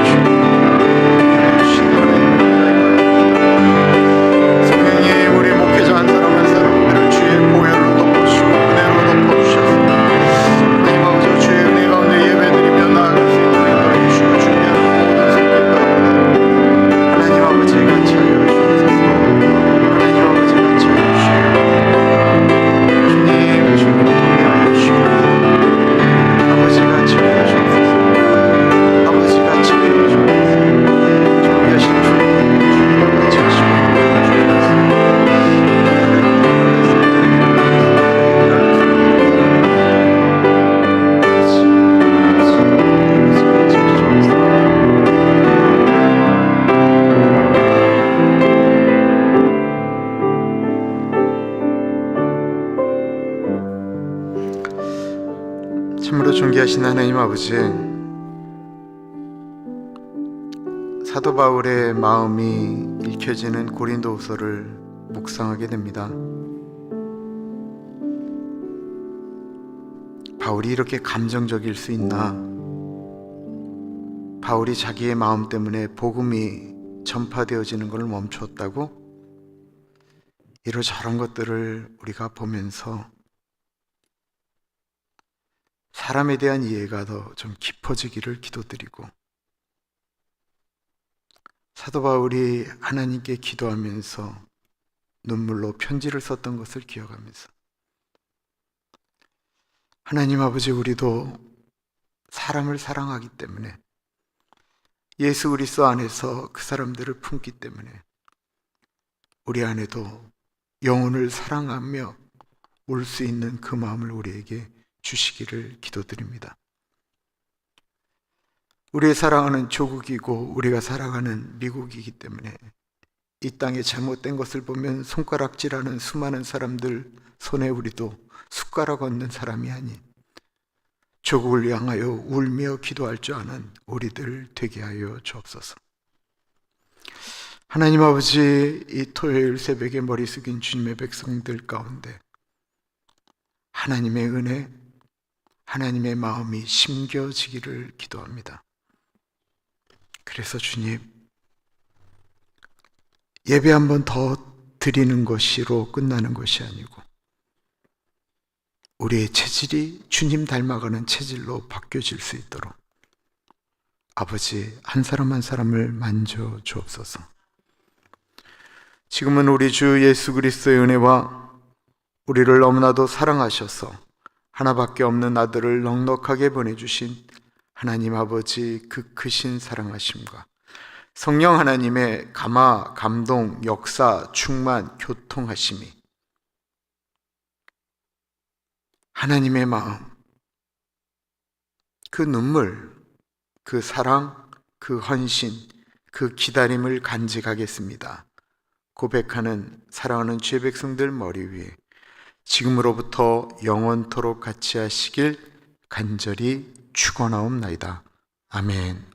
성령님 우리 목회자 한 사람 한 사람들을 주의 보혈로 덮어주시고 은혜로 덮어주셔서 하나님 아버지 주의 은혜 가운데 예배드리며 나아갈 수 있도록 인도해 주시고, 준비하는 모든 성도들 가운데 하나님 아버지 같이 하여 주옵소서. 하나님 아버지 같이 하여 주시고, 주님 동행하여 주시고, 아버지 같이 하여 주옵소서. 아버지 같이 하여 주옵소서. 준비하신 주님 같이 하시고 참으로 존귀하신 하나님 아버지, 사도 바울의 마음이 읽혀지는 고린도후서를 묵상하게 됩니다. 바울이 이렇게 감정적일 수 있나? 바울이 자기의 마음 때문에 복음이 전파되어지는 것을 멈추었다고? 이러저런 것들을 우리가 보면서 사람에 대한 이해가 더 좀 깊어지기를 기도드리고, 사도 바울이 하나님께 기도하면서 눈물로 편지를 썼던 것을 기억하면서, 하나님 아버지, 우리도 사람을 사랑하기 때문에, 예수 그리스도 안에서 그 사람들을 품기 때문에 우리 안에도 영혼을 사랑하며 올 수 있는 그 마음을 우리에게 주시기를 기도드립니다. 우리의 사랑하는 조국이고 우리가 살아가는 미국이기 때문에 이 땅에 잘못된 것을 보면 손가락질하는 수많은 사람들 손에 우리도 숟가락 얹는 사람이 아닌 조국을 향하여 울며 기도할 줄 아는 우리들 되게 하여 주옵소서. 하나님 아버지, 이 토요일 새벽에 머리 숙인 주님의 백성들 가운데 하나님의 은혜, 하나님의 마음이 심겨지기를 기도합니다. 그래서 주님, 예배 한 번 더 드리는 것으로 끝나는 것이 아니고 우리의 체질이 주님 닮아가는 체질로 바뀌어질 수 있도록 아버지 한 사람 한 사람을 만져 주옵소서. 지금은 우리 주 예수 그리스도의 은혜와 우리를 너무나도 사랑하셔서 하나밖에 없는 아들을 넉넉하게 보내주신 하나님 아버지 그 크신 사랑하심과 성령 하나님의 감화, 감동, 역사, 충만, 교통하심이 하나님의 마음, 그 눈물, 그 사랑, 그 헌신, 그 기다림을 간직하겠습니다. 고백하는 사랑하는 주의 백성들 머리 위에 지금으로부터 영원토록 같이 하시길 간절히 축원하옵나이다. 아멘.